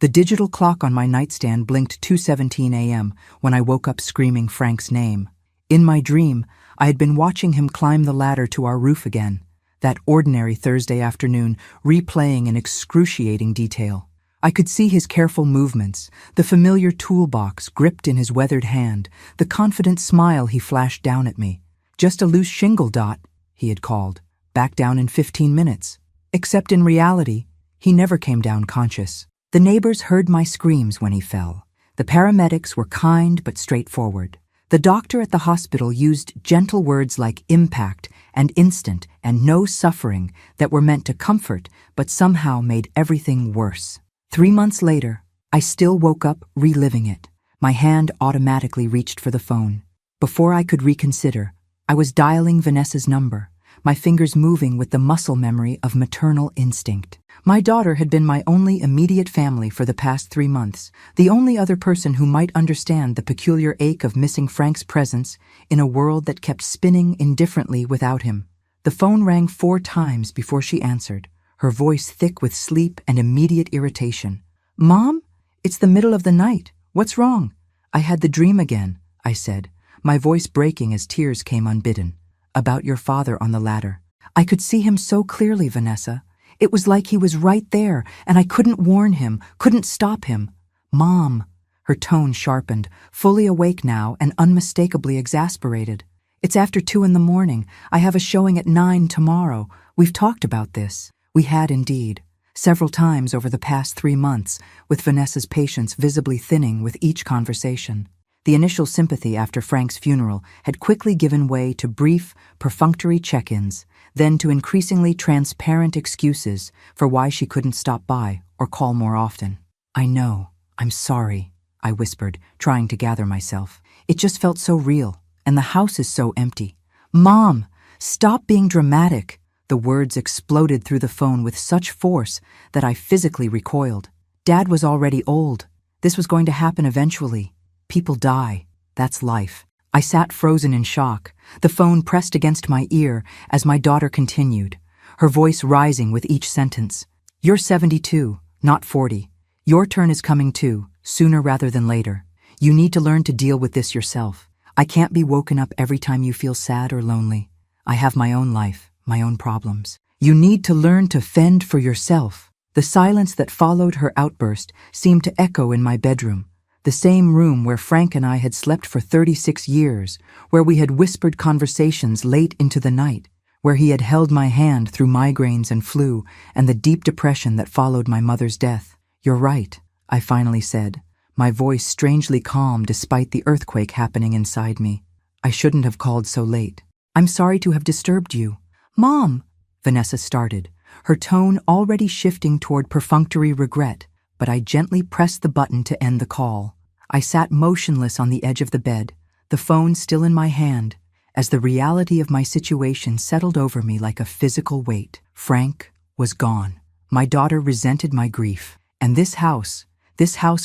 The digital clock on my nightstand blinked 2:17 a.m. when I woke up screaming Frank's name. In my dream, I had been watching him climb the ladder to our roof again, that ordinary Thursday afternoon replaying in excruciating detail. I could see his careful movements, the familiar toolbox gripped in his weathered hand, the confident smile he flashed down at me. Just a loose shingle dot, he had called, back down in 15 minutes. Except in reality, he never came down conscious. The neighbors heard my screams when he fell. The paramedics were kind but straightforward. The doctor at the hospital used gentle words like impact and instant and no suffering that were meant to comfort but somehow made everything worse. 3 months later, I still woke up reliving it. My hand automatically reached for the phone. Before I could reconsider, I was dialing Vanessa's number, my fingers moving with the muscle memory of maternal instinct. My daughter had been my only immediate family for the past 3 months, the only other person who might understand the peculiar ache of missing Frank's presence in a world that kept spinning indifferently without him. The phone rang 4 times before she answered, her voice thick with sleep and immediate irritation. "Mom, it's the middle of the night. What's wrong?" "I had the dream again," I said, my voice breaking as tears came unbidden. "About your father on the ladder. I could see him so clearly, Vanessa. It was like he was right there, and I couldn't warn him, couldn't stop him." "Mom," her tone sharpened, fully awake now and unmistakably exasperated. "It's after 2 in the morning. I have a showing at 9 tomorrow. We've talked about this." We had indeed, several times over the past 3 months, with Vanessa's patience visibly thinning with each conversation. The initial sympathy after Frank's funeral had quickly given way to brief, perfunctory check-ins, then to increasingly transparent excuses for why she couldn't stop by or call more often. "I know, I'm sorry," I whispered, trying to gather myself. "It just felt so real, and the house is so empty." "Mom, stop being dramatic." The words exploded through the phone with such force that I physically recoiled. Dad was already old. This was going to happen eventually. People die. That's life. I sat frozen in shock, the phone pressed against my ear as my daughter continued, her voice rising with each sentence. "You're 72, not 40. Your turn is coming too, sooner rather than later. You need to learn to deal with this yourself. I can't be woken up every time you feel sad or lonely. I have my own life, my own problems. You need to learn to fend for yourself." The silence that followed her outburst seemed to echo in my bedroom. The same room where Frank and I had slept for 36 years, where we had whispered conversations late into the night, where he had held my hand through migraines and flu and the deep depression that followed my mother's death. "You're right," I finally said, my voice strangely calm despite the earthquake happening inside me. "I shouldn't have called so late. I'm sorry to have disturbed you." "Mom," Vanessa started, her tone already shifting toward perfunctory regret, but I gently pressed the button to end the call. I sat motionless on the edge of the bed, the phone still in my hand, as the reality of my situation settled over me like a physical weight. Frank was gone. My daughter resented my grief, and this house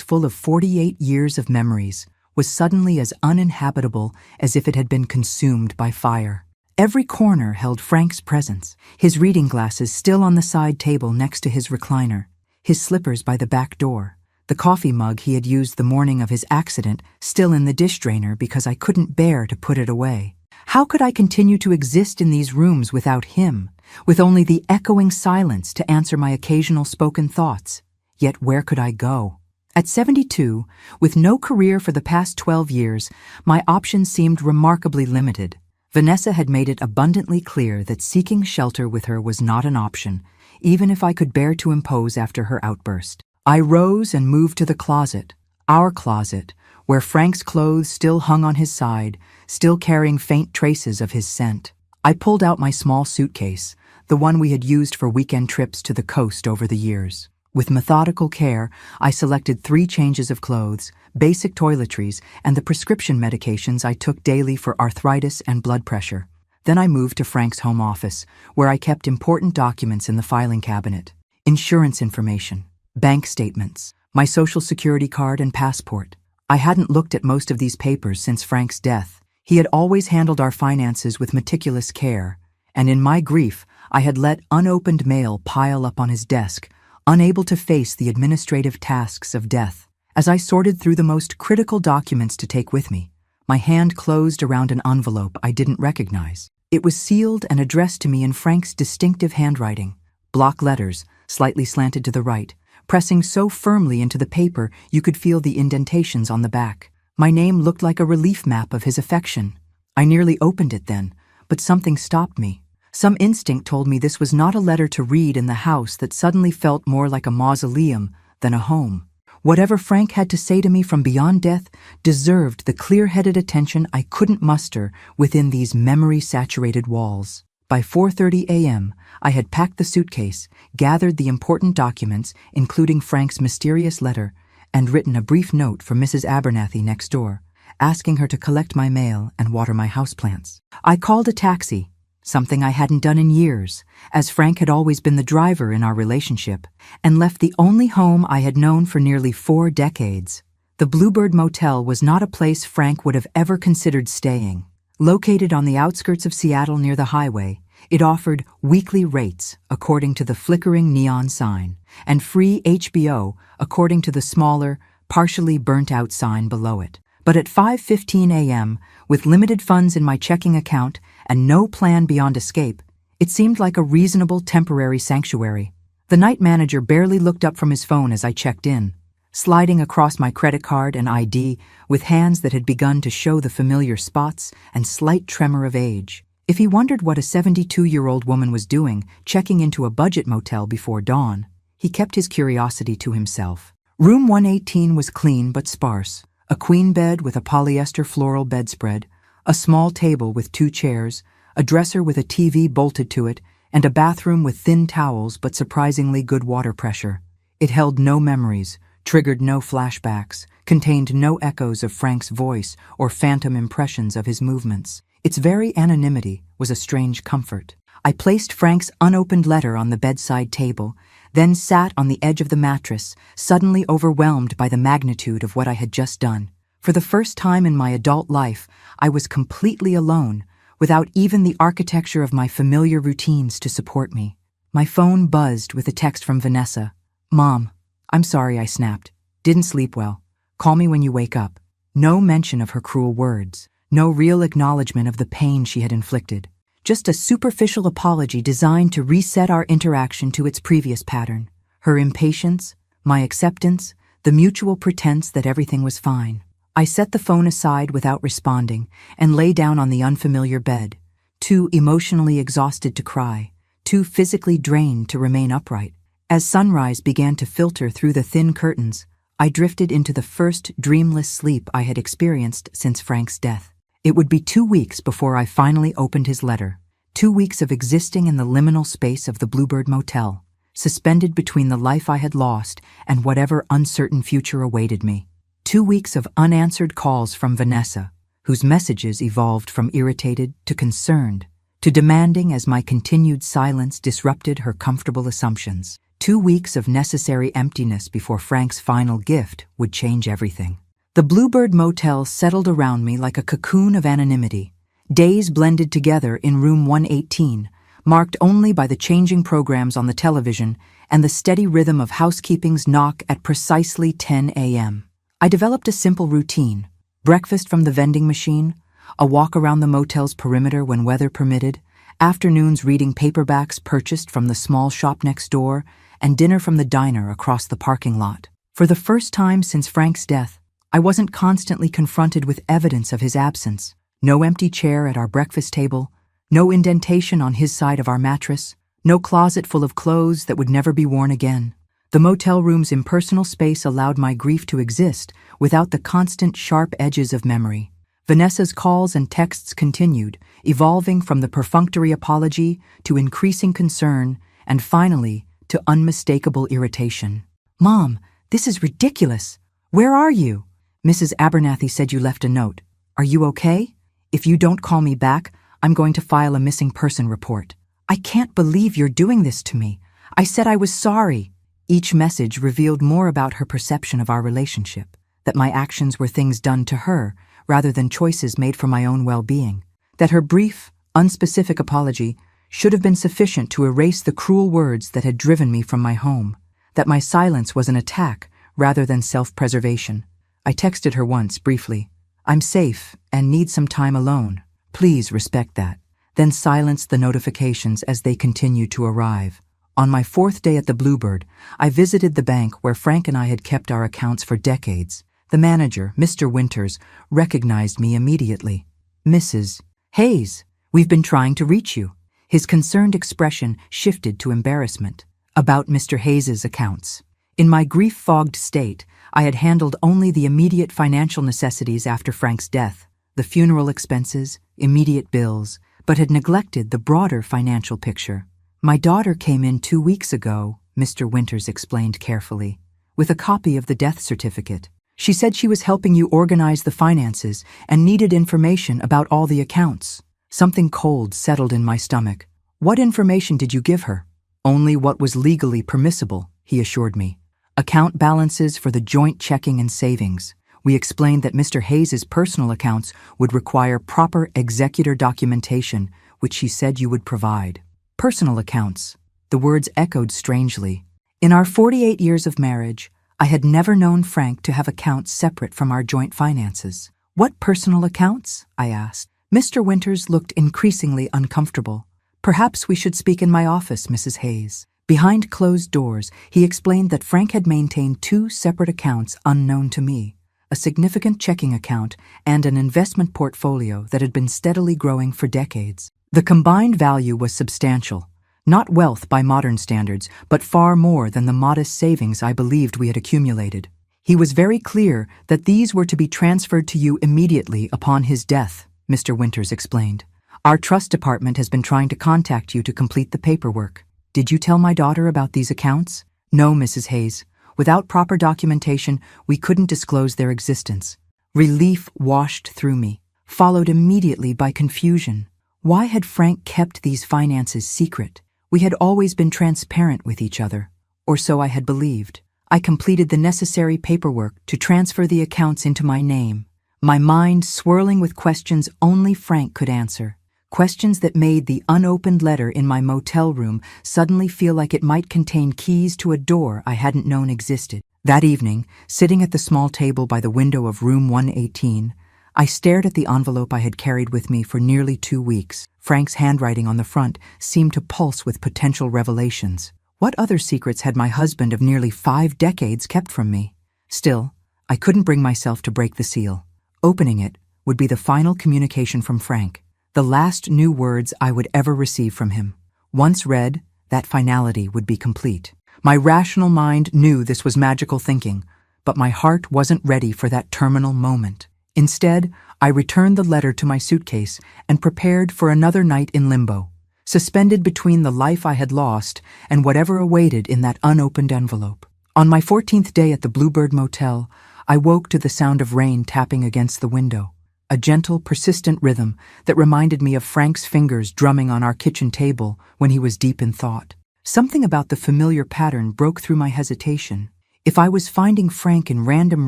full of 48 years of memories, was suddenly as uninhabitable as if it had been consumed by fire. Every corner held Frank's presence, his reading glasses still on the side table next to his recliner, his slippers by the back door, the coffee mug he had used the morning of his accident still in the dish drainer because I couldn't bear to put it away. How could I continue to exist in these rooms without him, with only the echoing silence to answer my occasional spoken thoughts? Yet where could I go? At 72, with no career for the past 12 years, my options seemed remarkably limited. Vanessa had made it abundantly clear that seeking shelter with her was not an option, even if I could bear to impose after her outburst. I rose and moved to the closet, our closet, where Frank's clothes still hung on his side, still carrying faint traces of his scent. I pulled out my small suitcase, the one we had used for weekend trips to the coast over the years. With methodical care, I selected 3 changes of clothes, basic toiletries, and the prescription medications I took daily for arthritis and blood pressure. Then I moved to Frank's home office, where I kept important documents in the filing cabinet. Insurance information, bank statements, my social security card and passport. I hadn't looked at most of these papers since Frank's death. He had always handled our finances with meticulous care, and in my grief, I had let unopened mail pile up on his desk, unable to face the administrative tasks of death. As I sorted through the most critical documents to take with me, my hand closed around an envelope I didn't recognize. It was sealed and addressed to me in Frank's distinctive handwriting, block letters, slightly slanted to the right, pressing so firmly into the paper you could feel the indentations on the back. My name looked like a relief map of his affection. I nearly opened it then, but something stopped me. Some instinct told me this was not a letter to read in the house that suddenly felt more like a mausoleum than a home. Whatever Frank had to say to me from beyond death deserved the clear-headed attention I couldn't muster within these memory-saturated walls. By 4:30 a.m., I had packed the suitcase, gathered the important documents, including Frank's mysterious letter, and written a brief note for Mrs. Abernathy next door, asking her to collect my mail and water my houseplants. I called a taxi, something I hadn't done in years, as Frank had always been the driver in our relationship, and left the only home I had known for nearly 4 decades. The Bluebird Motel was not a place Frank would have ever considered staying. Located on the outskirts of Seattle near the highway, it offered weekly rates according to the flickering neon sign, and free HBO according to the smaller, partially burnt-out sign below it. But at 5:15 a.m., with limited funds in my checking account and no plan beyond escape, it seemed like a reasonable temporary sanctuary. The night manager barely looked up from his phone as I checked in, sliding across my credit card and ID with hands that had begun to show the familiar spots and slight tremor of age. If he wondered what a 72-year-old woman was doing checking into a budget motel before dawn, he kept his curiosity to himself. Room 118 was clean but sparse. A queen bed with a polyester floral bedspread, a small table with 2 chairs, a dresser with a TV bolted to it, and a bathroom with thin towels but surprisingly good water pressure. It held no memories, triggered no flashbacks, contained no echoes of Frank's voice or phantom impressions of his movements. Its very anonymity was a strange comfort. I placed Frank's unopened letter on the bedside table, then sat on the edge of the mattress, suddenly overwhelmed by the magnitude of what I had just done. For the first time in my adult life, I was completely alone, without even the architecture of my familiar routines to support me. My phone buzzed with a text from Vanessa. "Mom, I'm sorry," I snapped. "Didn't sleep well. Call me when you wake up." No mention of her cruel words. No real acknowledgement of the pain she had inflicted. Just a superficial apology designed to reset our interaction to its previous pattern. Her impatience, my acceptance, the mutual pretense that everything was fine. I set the phone aside without responding and lay down on the unfamiliar bed, too emotionally exhausted to cry, too physically drained to remain upright. As sunrise began to filter through the thin curtains, I drifted into the first dreamless sleep I had experienced since Frank's death. It would be 2 weeks before I finally opened his letter. 2 weeks of existing in the liminal space of the Bluebird Motel, suspended between the life I had lost and whatever uncertain future awaited me. 2 weeks of unanswered calls from Vanessa, whose messages evolved from irritated to concerned, to demanding as my continued silence disrupted her comfortable assumptions. 2 weeks of necessary emptiness before Frank's final gift would change everything. The Bluebird Motel settled around me like a cocoon of anonymity. Days blended together in room 118, marked only by the changing programs on the television and the steady rhythm of housekeeping's knock at precisely 10 a.m. I developed a simple routine: breakfast from the vending machine, a walk around the motel's perimeter when weather permitted, afternoons reading paperbacks purchased from the small shop next door, and dinner from the diner across the parking lot. For the first time since Frank's death, I wasn't constantly confronted with evidence of his absence. No empty chair at our breakfast table, no indentation on his side of our mattress, no closet full of clothes that would never be worn again. The motel room's impersonal space allowed my grief to exist without the constant sharp edges of memory. Vanessa's calls and texts continued, evolving from the perfunctory apology to increasing concern and finally to unmistakable irritation. "Mom, this is ridiculous. Where are you? Mrs. Abernathy said you left a note. Are you okay? If you don't call me back, I'm going to file a missing person report. I can't believe you're doing this to me. I said I was sorry." Each message revealed more about her perception of our relationship, that my actions were things done to her rather than choices made for my own well-being, that her brief, unspecific apology should have been sufficient to erase the cruel words that had driven me from my home, that my silence was an attack rather than self-preservation. I texted her once, briefly, "I'm safe and need some time alone. Please respect that." Then silenced the notifications as they continued to arrive. On my 4th day at the Bluebird, I visited the bank where Frank and I had kept our accounts for decades. The manager, Mr. Winters, recognized me immediately. "Mrs. Hayes, we've been trying to reach you." His concerned expression shifted to embarrassment. About Mr. Hayes's accounts. In my grief-fogged state, I had handled only the immediate financial necessities after Frank's death, the funeral expenses, immediate bills, but had neglected the broader financial picture. "My daughter came in 2 weeks ago," Mr. Winters explained carefully, "with a copy of the death certificate. She said she was helping you organize the finances and needed information about all the accounts." Something cold settled in my stomach. "What information did you give her?" "Only what was legally permissible," he assured me. "Account balances for the joint checking and savings." We explained that Mr. Hayes's personal accounts would require proper executor documentation, which she said you would provide. Personal accounts. The words echoed strangely. In our 48 years of marriage, I had never known Frank to have accounts separate from our joint finances. "What personal accounts?" I asked. Mr. Winters looked increasingly uncomfortable. "Perhaps we should speak in my office, Mrs. Hayes." Behind closed doors, he explained that Frank had maintained 2 separate accounts unknown to me, a significant checking account and an investment portfolio that had been steadily growing for decades. The combined value was substantial, not wealth by modern standards, but far more than the modest savings I believed we had accumulated. He was very clear that these were to be transferred to you immediately upon his death, Mr. Winters explained. "Our trust department has been trying to contact you to complete the paperwork. Did you tell my daughter about these accounts?" "No, Mrs. Hayes. Without proper documentation, we couldn't disclose their existence." Relief washed through me, followed immediately by confusion. Why had Frank kept these finances secret? We had always been transparent with each other, or so I had believed. I completed the necessary paperwork to transfer the accounts into my name, my mind swirling with questions only Frank could answer. Questions that made the unopened letter in my motel room suddenly feel like it might contain keys to a door I hadn't known existed. That evening, sitting at the small table by the window of room 118, I stared at the envelope I had carried with me for nearly 2 weeks. Frank's handwriting on the front seemed to pulse with potential revelations. What other secrets had my husband of nearly 5 decades kept from me? Still, I couldn't bring myself to break the seal. Opening it would be the final communication from Frank, the last new words I would ever receive from him. Once read, that finality would be complete. My rational mind knew this was magical thinking, but my heart wasn't ready for that terminal moment. Instead, I returned the letter to my suitcase and prepared for another night in limbo, suspended between the life I had lost and whatever awaited in that unopened envelope. On my 14th day at the Bluebird Motel, I woke to the sound of rain tapping against the window, a gentle, persistent rhythm that reminded me of Frank's fingers drumming on our kitchen table when he was deep in thought. Something about the familiar pattern broke through my hesitation. If I was finding Frank in random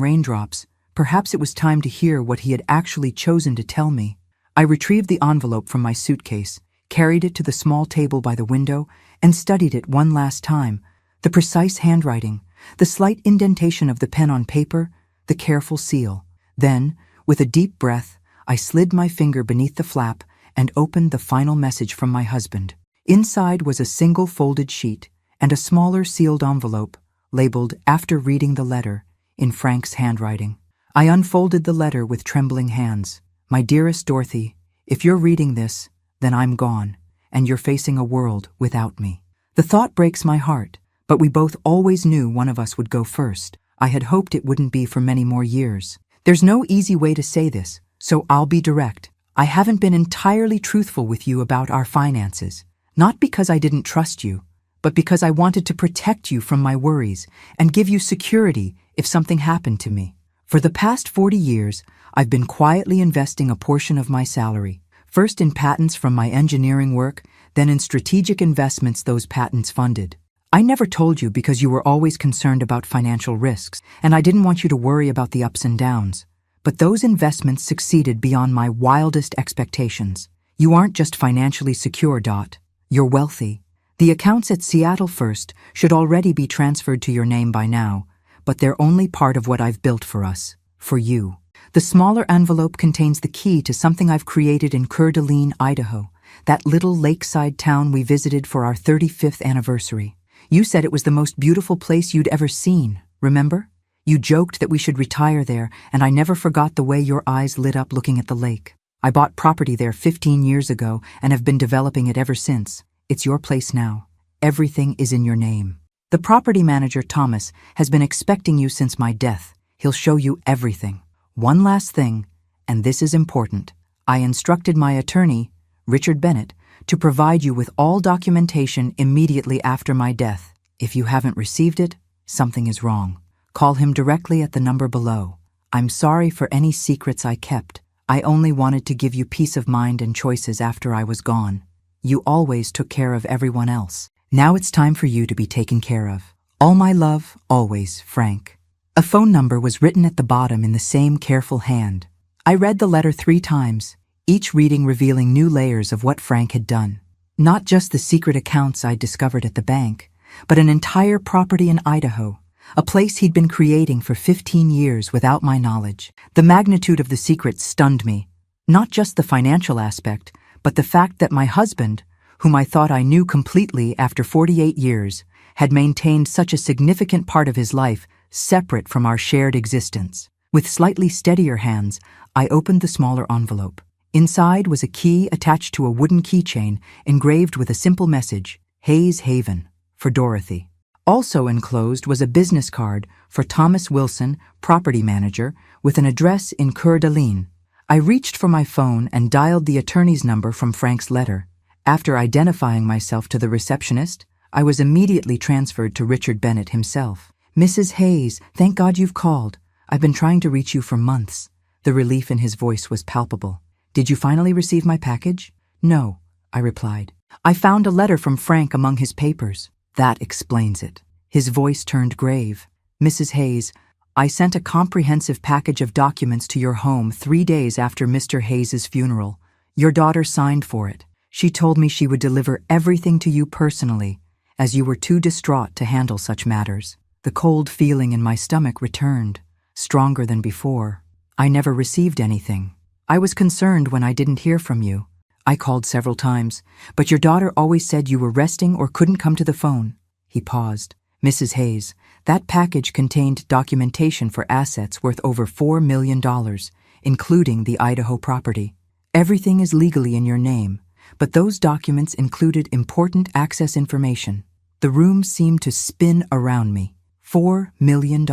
raindrops, perhaps it was time to hear what he had actually chosen to tell me. I retrieved the envelope from my suitcase, carried it to the small table by the window, and studied it one last time. The precise handwriting, the slight indentation of the pen on paper, the careful seal. Then, with a deep breath, I slid my finger beneath the flap and opened the final message from my husband. Inside was a single folded sheet and a smaller sealed envelope, labeled "After reading the letter," in Frank's handwriting. I unfolded the letter with trembling hands. "My dearest Dorothy, if you're reading this, then I'm gone, and you're facing a world without me. The thought breaks my heart, but we both always knew one of us would go first. I had hoped it wouldn't be for many more years. There's no easy way to say this, so I'll be direct. I haven't been entirely truthful with you about our finances, not because I didn't trust you, but because I wanted to protect you from my worries and give you security if something happened to me. For the past 40 years, I've been quietly investing a portion of my salary, first in patents from my engineering work, then in strategic investments those patents funded. I never told you because you were always concerned about financial risks, and I didn't want you to worry about the ups and downs. But those investments succeeded beyond my wildest expectations. You aren't just financially secure, Dot. You're wealthy. The accounts at Seattle First should already be transferred to your name by now, but they're only part of what I've built for us, for you. The smaller envelope contains the key to something I've created in Coeur d'Alene, Idaho, that little lakeside town we visited for our 35th anniversary. You said it was the most beautiful place you'd ever seen, remember? You joked that we should retire there, and I never forgot the way your eyes lit up looking at the lake. I bought property there 15 years ago and have been developing it ever since. It's your place now. Everything is in your name. The property manager, Thomas, has been expecting you since my death. He'll show you everything. One last thing, and this is important. I instructed my attorney, Richard Bennett, to provide you with all documentation immediately after my death. If you haven't received it, something is wrong. Call him directly at the number below. I'm sorry for any secrets I kept. I only wanted to give you peace of mind and choices after I was gone. You always took care of everyone else. Now it's time for you to be taken care of. All my love, always, Frank. A phone number was written at the bottom in the same careful hand. I read the letter 3 times, each reading revealing new layers of what Frank had done. Not just the secret accounts I'd discovered at the bank, but an entire property in Idaho, a place he'd been creating for 15 years without my knowledge. The magnitude of the secret stunned me. Not just the financial aspect, but the fact that my husband, whom I thought I knew completely after 48 years, had maintained such a significant part of his life separate from our shared existence. With slightly steadier hands, I opened the smaller envelope. Inside was a key attached to a wooden keychain engraved with a simple message, Hayes Haven, for Dorothy. Also enclosed was a business card for Thomas Wilson, property manager, with an address in Coeur d'Alene. I reached for my phone and dialed the attorney's number from Frank's letter. After identifying myself to the receptionist, I was immediately transferred to Richard Bennett himself. Mrs. Hayes, thank God you've called. I've been trying to reach you for months. The relief in his voice was palpable. Did you finally receive my package? No, I replied. I found a letter from Frank among his papers. That explains it. His voice turned grave. Mrs. Hayes, I sent a comprehensive package of documents to your home 3 days after Mr. Hayes's funeral. Your daughter signed for it. She told me she would deliver everything to you personally, as you were too distraught to handle such matters. The cold feeling in my stomach returned, stronger than before. I never received anything. I was concerned when I didn't hear from you. I called several times, but your daughter always said you were resting or couldn't come to the phone. He paused. Mrs. Hayes, that package contained documentation for assets worth over $4 million, including the Idaho property. Everything is legally in your name, but those documents included important access information. The room seemed to spin around me. $4 million,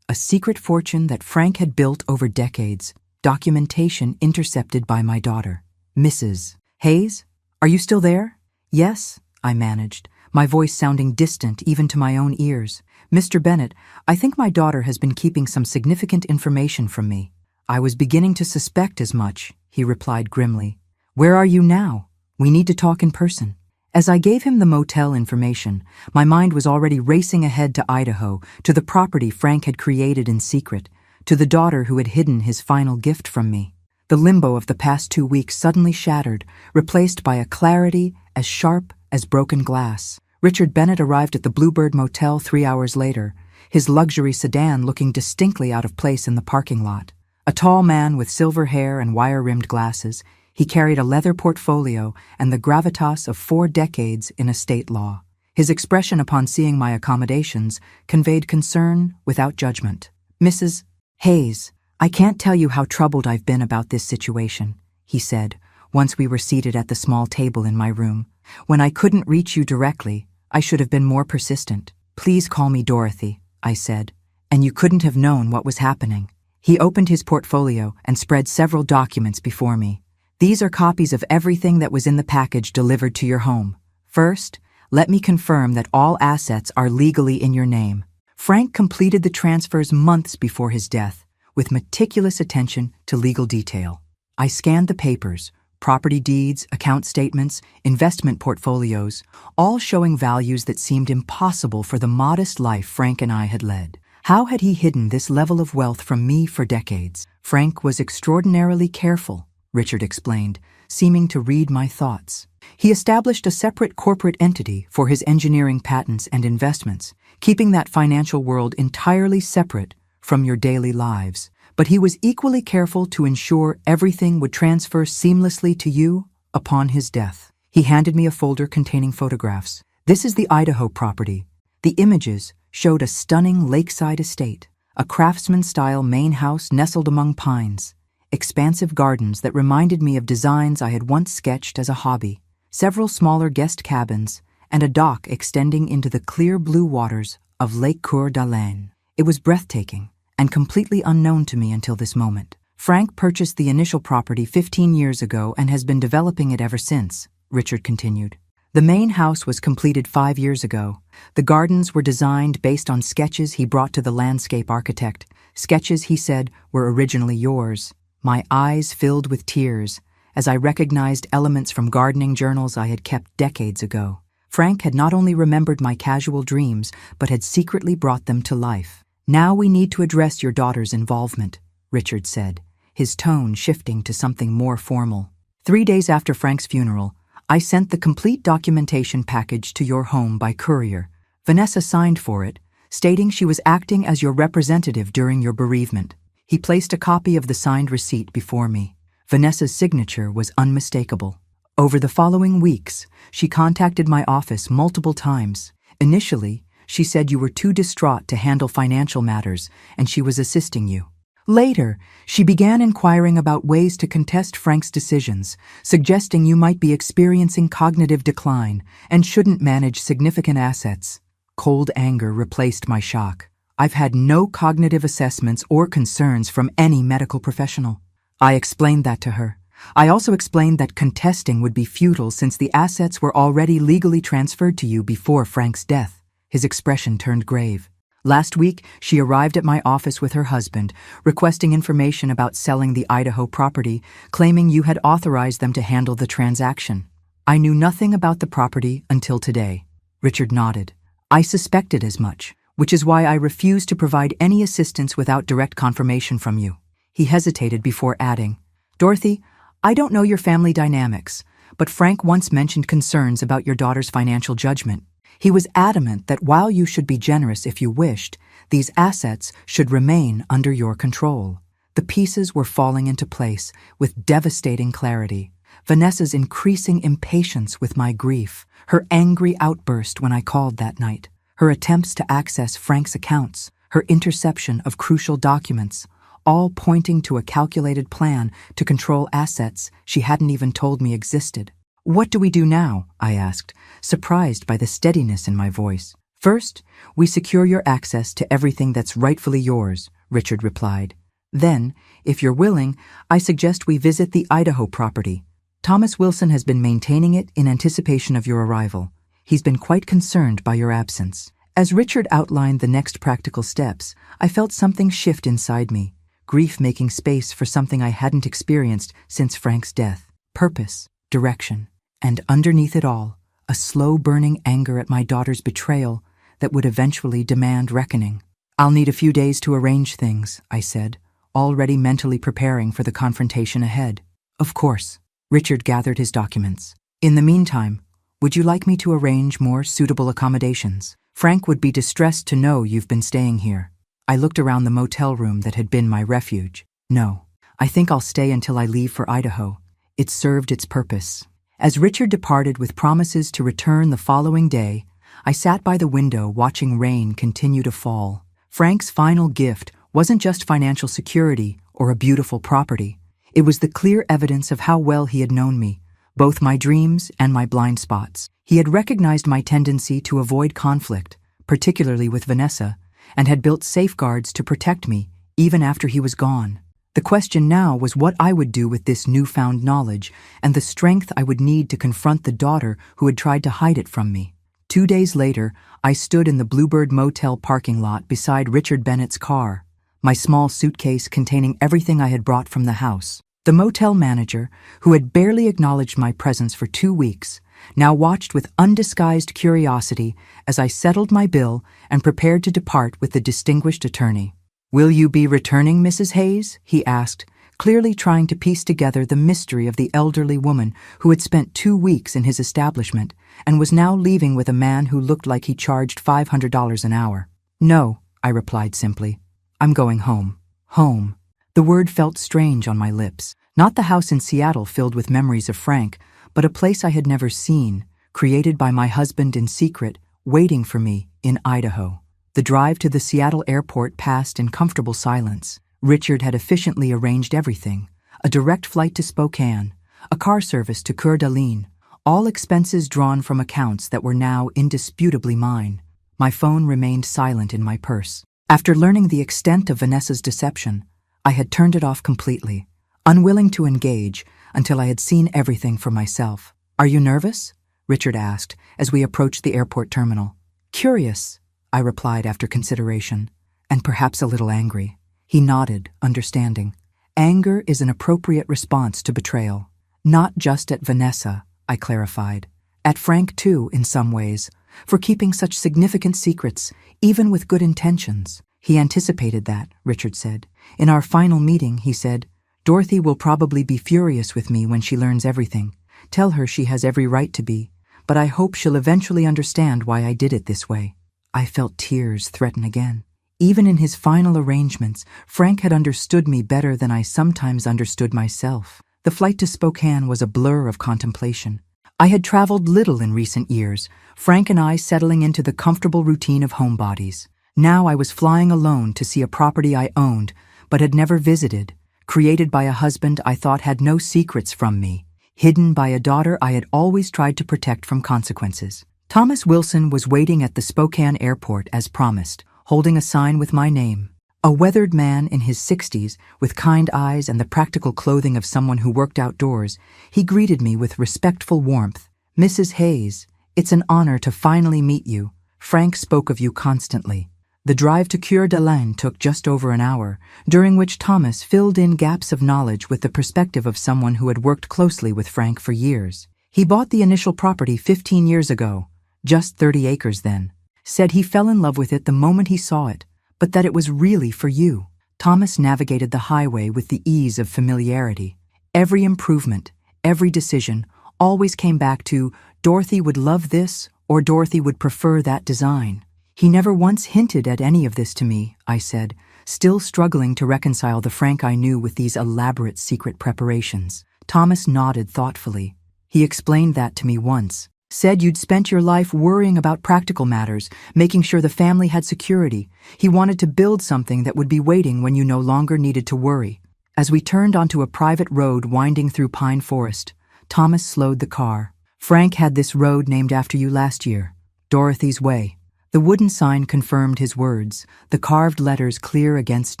a secret fortune that Frank had built over decades, documentation intercepted by my daughter. Mrs. Hayes, are you still there? Yes, I managed, my voice sounding distant even to my own ears. Mr. Bennett, I think my daughter has been keeping some significant information from me. I was beginning to suspect as much, he replied grimly. Where are you now? We need to talk in person. As I gave him the motel information, my mind was already racing ahead to Idaho, to the property Frank had created in secret, to the daughter who had hidden his final gift from me. The limbo of the past 2 weeks suddenly shattered, replaced by a clarity as sharp as broken glass. Richard Bennett arrived at the Bluebird Motel 3 hours later, his luxury sedan looking distinctly out of place in the parking lot. A tall man with silver hair and wire-rimmed glasses, he carried a leather portfolio and the gravitas of 4 decades in estate law. His expression upon seeing my accommodations conveyed concern without judgment. Mrs. Hayes, I can't tell you how troubled I've been about this situation, he said, once we were seated at the small table in my room. When I couldn't reach you directly, I should have been more persistent. Please call me Dorothy, I said, and you couldn't have known what was happening. He opened his portfolio and spread several documents before me. These are copies of everything that was in the package delivered to your home. First, let me confirm that all assets are legally in your name. Frank completed the transfers months before his death, with meticulous attention to legal detail. I scanned the papers, property deeds, account statements, investment portfolios, all showing values that seemed impossible for the modest life Frank and I had led. How had he hidden this level of wealth from me for decades? Frank was extraordinarily careful, Richard explained, seeming to read my thoughts. He established a separate corporate entity for his engineering patents and investments, keeping that financial world entirely separate from your daily lives. But he was equally careful to ensure everything would transfer seamlessly to you upon his death. He handed me a folder containing photographs. This is the Idaho property. The images showed a stunning lakeside estate, a craftsman-style main house nestled among pines, expansive gardens that reminded me of designs I had once sketched as a hobby, several smaller guest cabins, and a dock extending into the clear blue waters of Lake Coeur d'Alene. It was breathtaking and completely unknown to me until this moment. Frank purchased the initial property 15 years ago and has been developing it ever since, Richard continued. The main house was completed 5 years ago. The gardens were designed based on sketches he brought to the landscape architect, sketches he said were originally yours. My eyes filled with tears as I recognized elements from gardening journals I had kept decades ago. Frank had not only remembered my casual dreams, but had secretly brought them to life. Now we need to address your daughter's involvement, Richard said, his tone shifting to something more formal. 3 days after Frank's funeral, I sent the complete documentation package to your home by courier. Vanessa signed for it, stating she was acting as your representative during your bereavement. He placed a copy of the signed receipt before me. Vanessa's signature was unmistakable. Over the following weeks, she contacted my office multiple times. Initially, she said you were too distraught to handle financial matters and she was assisting you. Later, she began inquiring about ways to contest Frank's decisions, suggesting you might be experiencing cognitive decline and shouldn't manage significant assets. Cold anger replaced my shock. I've had no cognitive assessments or concerns from any medical professional. I explained that to her. I also explained that contesting would be futile since the assets were already legally transferred to you before Frank's death. His expression turned grave. Last week, she arrived at my office with her husband, requesting information about selling the Idaho property, claiming you had authorized them to handle the transaction. I knew nothing about the property until today. Richard nodded. I suspected as much, which is why I refused to provide any assistance without direct confirmation from you. He hesitated before adding, Dorothy, I don't know your family dynamics, but Frank once mentioned concerns about your daughter's financial judgment. He was adamant that while you should be generous if you wished, these assets should remain under your control. The pieces were falling into place with devastating clarity. Vanessa's increasing impatience with my grief, her angry outburst when I called that night, her attempts to access Frank's accounts, her interception of crucial documents, all pointing to a calculated plan to control assets she hadn't even told me existed. What do we do now? I asked, surprised by the steadiness in my voice. First, we secure your access to everything that's rightfully yours, Richard replied. Then, if you're willing, I suggest we visit the Idaho property. Thomas Wilson has been maintaining it in anticipation of your arrival. He's been quite concerned by your absence. As Richard outlined the next practical steps, I felt something shift inside me, grief making space for something I hadn't experienced since Frank's death. Purpose, direction. And underneath it all, a slow-burning anger at my daughter's betrayal that would eventually demand reckoning. I'll need a few days to arrange things, I said, already mentally preparing for the confrontation ahead. Of course. Richard gathered his documents. In the meantime, would you like me to arrange more suitable accommodations? Frank would be distressed to know you've been staying here. I looked around the motel room that had been my refuge. No, I think I'll stay until I leave for Idaho. It served its purpose. As Richard departed with promises to return the following day, I sat by the window watching rain continue to fall. Frank's final gift wasn't just financial security or a beautiful property. It was the clear evidence of how well he had known me, both my dreams and my blind spots. He had recognized my tendency to avoid conflict, particularly with Vanessa, and had built safeguards to protect me even after he was gone. The question now was what I would do with this newfound knowledge and the strength I would need to confront the daughter who had tried to hide it from me. 2 days later, I stood in the Bluebird Motel parking lot beside Richard Bennett's car, my small suitcase containing everything I had brought from the house. The motel manager, who had barely acknowledged my presence for 2 weeks, now watched with undisguised curiosity as I settled my bill and prepared to depart with the distinguished attorney. "Will you be returning, Mrs. Hayes?" he asked, clearly trying to piece together the mystery of the elderly woman who had spent 2 weeks in his establishment and was now leaving with a man who looked like he charged $500 an hour. "No," I replied simply. "I'm going home." Home. The word felt strange on my lips. Not the house in Seattle filled with memories of Frank, but a place I had never seen, created by my husband in secret, waiting for me in Idaho. The drive to the Seattle airport passed in comfortable silence. Richard had efficiently arranged everything: a direct flight to Spokane, a car service to Coeur d'Alene, all expenses drawn from accounts that were now indisputably mine. My phone remained silent in my purse. After learning the extent of Vanessa's deception, I had turned it off completely, unwilling to engage until I had seen everything for myself. "Are you nervous?" Richard asked as we approached the airport terminal. "Curious," I replied after consideration, "and perhaps a little angry." He nodded, understanding. "Anger is an appropriate response to betrayal. Not just at Vanessa," I clarified. "At Frank, too, in some ways, for keeping such significant secrets, even with good intentions." "He anticipated that," Richard said. "In our final meeting, he said, 'Dorothy will probably be furious with me when she learns everything. Tell her she has every right to be, but I hope she'll eventually understand why I did it this way.'" I felt tears threaten again. Even in his final arrangements, Frank had understood me better than I sometimes understood myself. The flight to Spokane was a blur of contemplation. I had traveled little in recent years, Frank and I settling into the comfortable routine of homebodies. Now I was flying alone to see a property I owned but had never visited, created by a husband I thought had no secrets from me, hidden by a daughter I had always tried to protect from consequences. Thomas Wilson was waiting at the Spokane airport as promised, holding a sign with my name. A weathered man in his 60s, with kind eyes and the practical clothing of someone who worked outdoors, he greeted me with respectful warmth. "Mrs. Hayes, it's an honor to finally meet you. Frank spoke of you constantly." The drive to Coeur d'Alene took just over an hour, during which Thomas filled in gaps of knowledge with the perspective of someone who had worked closely with Frank for years. He bought the initial property 15 years ago, just 30 acres then. Said he fell in love with it the moment he saw it, but that it was really for you. Thomas navigated the highway with the ease of familiarity. Every improvement, every decision, always came back to Dorothy would love this or Dorothy would prefer that design. "He never once hinted at any of this to me," I said, still struggling to reconcile the Frank I knew with these elaborate secret preparations. Thomas nodded thoughtfully. "He explained that to me once. Said you'd spent your life worrying about practical matters, making sure the family had security. He wanted to build something that would be waiting when you no longer needed to worry." As we turned onto a private road winding through pine forest, Thomas slowed the car. "Frank had this road named after you last year, Dorothy's Way." The wooden sign confirmed his words, the carved letters clear against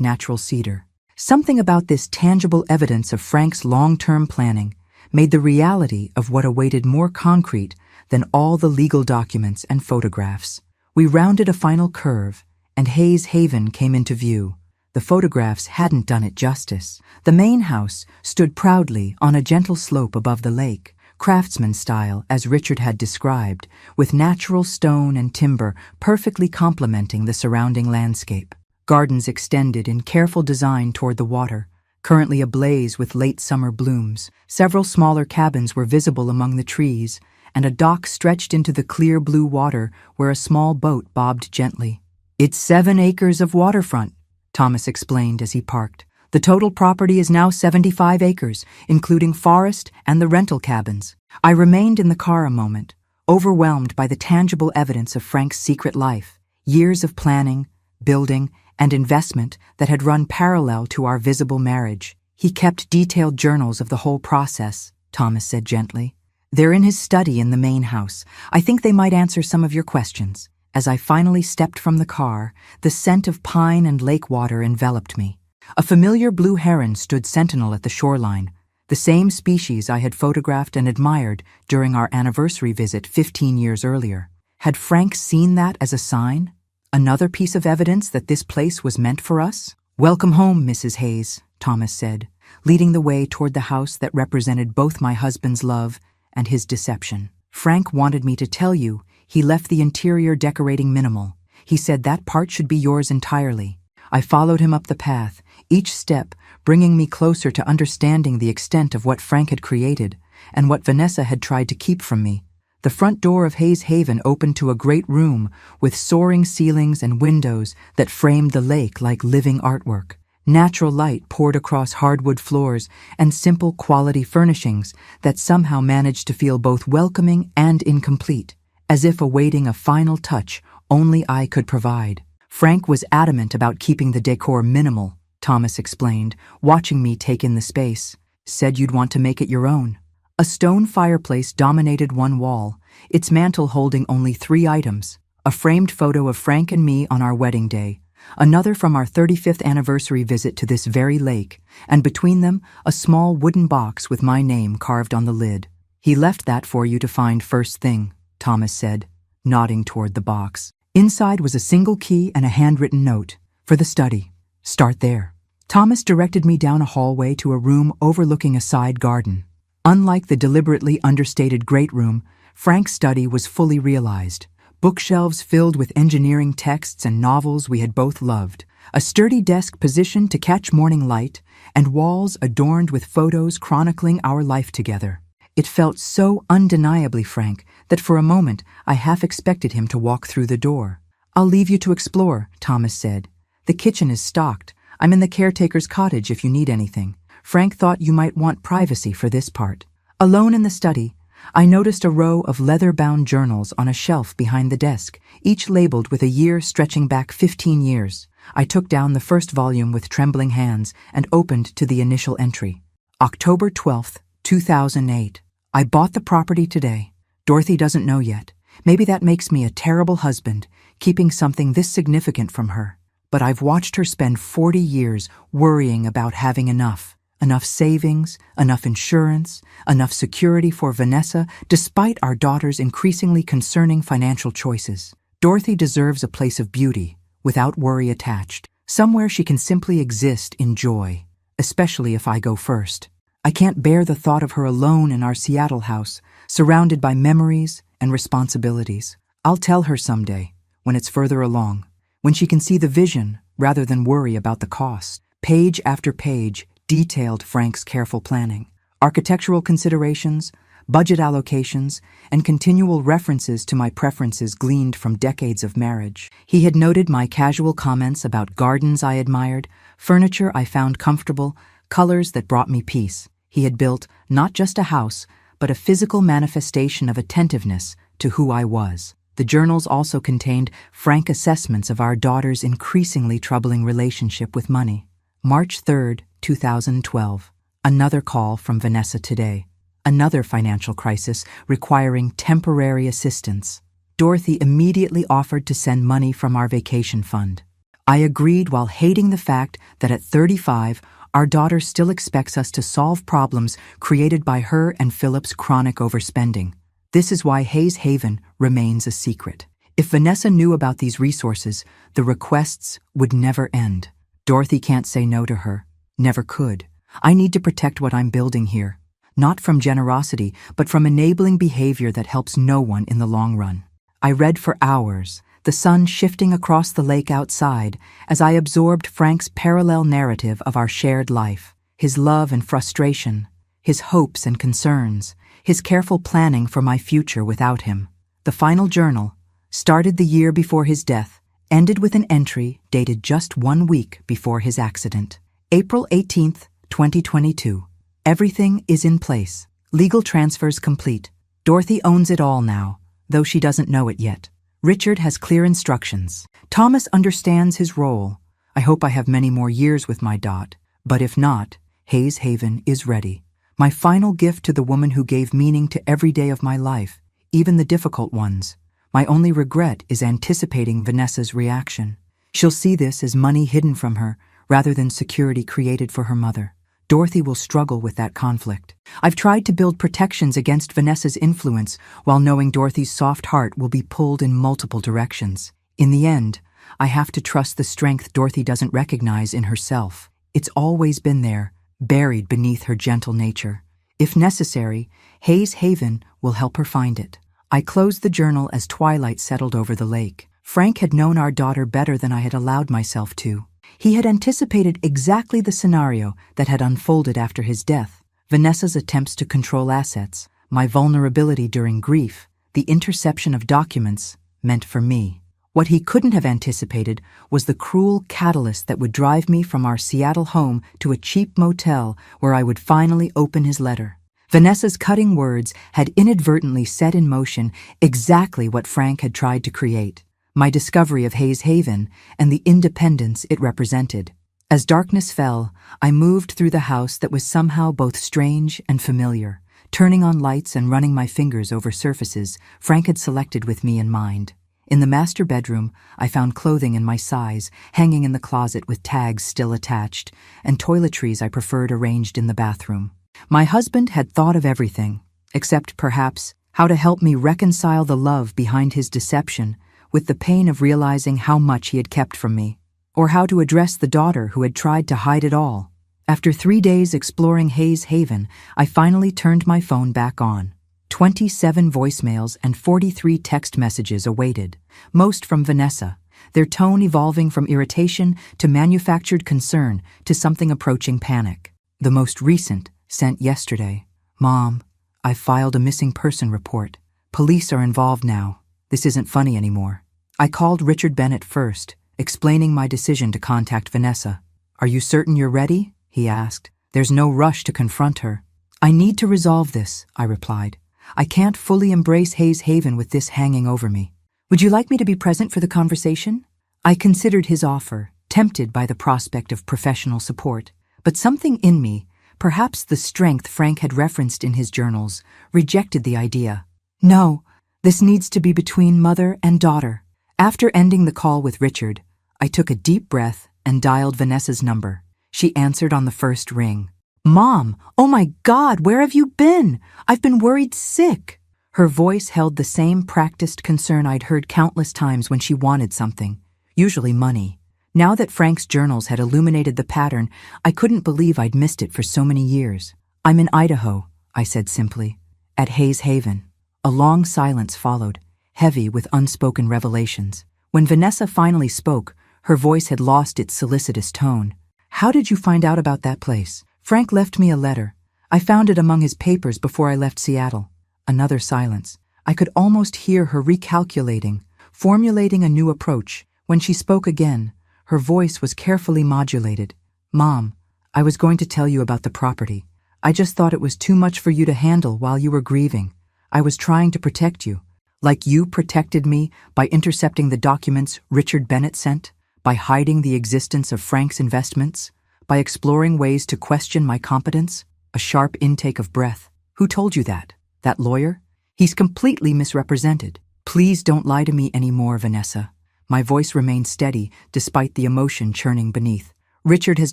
natural cedar. Something about this tangible evidence of Frank's long-term planning made the reality of what awaited more concrete than all the legal documents and photographs. We rounded a final curve, and Hayes Haven came into view. The photographs hadn't done it justice. The main house stood proudly on a gentle slope above the lake, craftsman style as Richard had described, with natural stone and timber perfectly complementing the surrounding landscape. Gardens extended in careful design toward the water, currently ablaze with late summer blooms. Several smaller cabins were visible among the trees, and a dock stretched into the clear blue water where a small boat bobbed gently. "It's 7 acres of waterfront," Thomas explained as he parked. "The total property is now 75 acres, including forest and the rental cabins." I remained in the car a moment, overwhelmed by the tangible evidence of Frank's secret life, years of planning, building, and investment that had run parallel to our visible marriage. "He kept detailed journals of the whole process," Thomas said gently. "They're in his study in the main house. I think they might answer some of your questions." As I finally stepped from the car, the scent of pine and lake water enveloped me. A familiar blue heron stood sentinel at the shoreline, the same species I had photographed and admired during our anniversary visit 15 years earlier. Had Frank seen that as a sign? Another piece of evidence that this place was meant for us? "Welcome home, Mrs. Hayes," Thomas said, leading the way toward the house that represented both my husband's love and his deception. "Frank wanted me to tell you he left the interior decorating minimal. He said that part should be yours entirely." I followed him up the path, each step bringing me closer to understanding the extent of what Frank had created and what Vanessa had tried to keep from me. The front door of Hayes Haven opened to a great room with soaring ceilings and windows that framed the lake like living artwork. Natural light poured across hardwood floors and simple quality furnishings that somehow managed to feel both welcoming and incomplete, as if awaiting a final touch only I could provide. Frank was adamant about keeping the decor minimal, Thomas explained, watching me take in the space. Said you'd want to make it your own. A stone fireplace dominated one wall, its mantel holding only 3 items: a framed photo of Frank and me on our wedding day, another from our 35th anniversary visit to this very lake, and between them, a small wooden box with my name carved on the lid. He left that for you to find first thing, Thomas said, nodding toward the box. Inside was a single key and a handwritten note. For the study. Start there. Thomas directed me down a hallway to a room overlooking a side garden. Unlike the deliberately understated great room, Frank's study was fully realized. Bookshelves filled with engineering texts and novels we had both loved, a sturdy desk positioned to catch morning light, and walls adorned with photos chronicling our life together. It felt so undeniably Frank that for a moment I half expected him to walk through the door. I'll leave you to explore, Thomas said. The kitchen is stocked. I'm in the caretaker's cottage if you need anything. Frank thought you might want privacy for this part. Alone in the study, I noticed a row of leather-bound journals on a shelf behind the desk, each labeled with a year stretching back 15 years. I took down the first volume with trembling hands and opened to the initial entry. October 12th, 2008. I bought the property today. Dorothy doesn't know yet. Maybe that makes me a terrible husband, keeping something this significant from her. But I've watched her spend 40 years worrying about having enough savings, enough insurance, enough security for Vanessa, despite our daughter's increasingly concerning financial choices. Dorothy deserves a place of beauty, without worry attached, somewhere she can simply exist in joy, especially if I go first. I can't bear the thought of her alone in our Seattle house, surrounded by memories and responsibilities. I'll tell her someday, when it's further along, when she can see the vision rather than worry about the cost. Page after page detailed Frank's careful planning, architectural considerations, budget allocations, and continual references to my preferences gleaned from decades of marriage. He had noted my casual comments about gardens I admired, furniture I found comfortable, colors that brought me peace. He had built not just a house, but a physical manifestation of attentiveness to who I was. The journals also contained frank assessments of our daughter's increasingly troubling relationship with money. March 3rd, 2012. Another call from Vanessa today. Another financial crisis requiring temporary assistance. Dorothy immediately offered to send money from our vacation fund. I agreed while hating the fact that at 35, our daughter still expects us to solve problems created by her and Philip's chronic overspending. This is why Hayes Haven remains a secret. If Vanessa knew about these resources, the requests would never end. Dorothy can't say no to her. Never could. I need to protect what I'm building here. Not from generosity, but from enabling behavior that helps no one in the long run. I read for hours, the sun shifting across the lake outside as I absorbed Frank's parallel narrative of our shared life, his love and frustration, his hopes and concerns, his careful planning for my future without him. The final journal, started the year before his death, ended with an entry dated just 1 week before his accident. April 18th, 2022. Everything is in place. Legal transfers complete. Dorothy owns it all now, though she doesn't know it yet. Richard has clear instructions. Thomas understands his role. I hope I have many more years with my Dot, but if not, Hayes Haven is ready. My final gift to the woman who gave meaning to every day of my life, even the difficult ones. My only regret is anticipating Vanessa's reaction. She'll see this as money hidden from her, rather than security created for her mother. Dorothy will struggle with that conflict. I've tried to build protections against Vanessa's influence while knowing Dorothy's soft heart will be pulled in multiple directions. In the end, I have to trust the strength Dorothy doesn't recognize in herself. It's always been there, buried beneath her gentle nature. If necessary, Hayes Haven will help her find it. I closed the journal as twilight settled over the lake. Frank had known our daughter better than I had allowed myself to. He had anticipated exactly the scenario that had unfolded after his death: Vanessa's attempts to control assets, my vulnerability during grief, the interception of documents meant for me. What he couldn't have anticipated was the cruel catalyst that would drive me from our Seattle home to a cheap motel where I would finally open his letter. Vanessa's cutting words had inadvertently set in motion exactly what Frank had tried to create: my discovery of Hayes Haven and the independence it represented. As darkness fell, I moved through the house that was somehow both strange and familiar, turning on lights and running my fingers over surfaces Frank had selected with me in mind. In the master bedroom, I found clothing in my size, hanging in the closet with tags still attached, and toiletries I preferred arranged in the bathroom. My husband had thought of everything, except perhaps how to help me reconcile the love behind his deception with the pain of realizing how much he had kept from me, or how to address the daughter who had tried to hide it all. After 3 days exploring Hayes Haven, I finally turned my phone back on. 27 voicemails and 43 text messages awaited, most from Vanessa, their tone evolving from irritation to manufactured concern to something approaching panic. The most recent, sent yesterday: "Mom, I've filed a missing person report. Police are involved now. This isn't funny anymore." I called Richard Bennett first, explaining my decision to contact Vanessa. "Are you certain you're ready?" he asked. "There's no rush to confront her." "I need to resolve this," I replied. "I can't fully embrace Hayes Haven with this hanging over me. Would you like me to be present for the conversation?" I considered his offer, tempted by the prospect of professional support, but something in me, perhaps the strength Frank had referenced in his journals, rejected the idea. "No, this needs to be between mother and daughter." After ending the call with Richard, I took a deep breath and dialed Vanessa's number. She answered on the first ring. "Mom, oh my God, where have you been? I've been worried sick." Her voice held the same practiced concern I'd heard countless times when she wanted something, usually money. Now that Frank's journals had illuminated the pattern, I couldn't believe I'd missed it for so many years. "I'm in Idaho," I said simply, "at Hayes Haven." A long silence followed, heavy with unspoken revelations. When Vanessa finally spoke, her voice had lost its solicitous tone. "How did you find out about that place?" "Frank left me a letter. I found it among his papers before I left Seattle." Another silence. I could almost hear her recalculating, formulating a new approach. When she spoke again, her voice was carefully modulated. "Mom, I was going to tell you about the property. I just thought it was too much for you to handle while you were grieving. I was trying to protect you, like you protected me by intercepting the documents Richard Bennett sent, by hiding the existence of Frank's investments, by exploring ways to question my competence." A sharp intake of breath. "Who told you that? That lawyer? He's completely misrepresented." "Please don't lie to me anymore, Vanessa." My voice remained steady despite the emotion churning beneath. "Richard has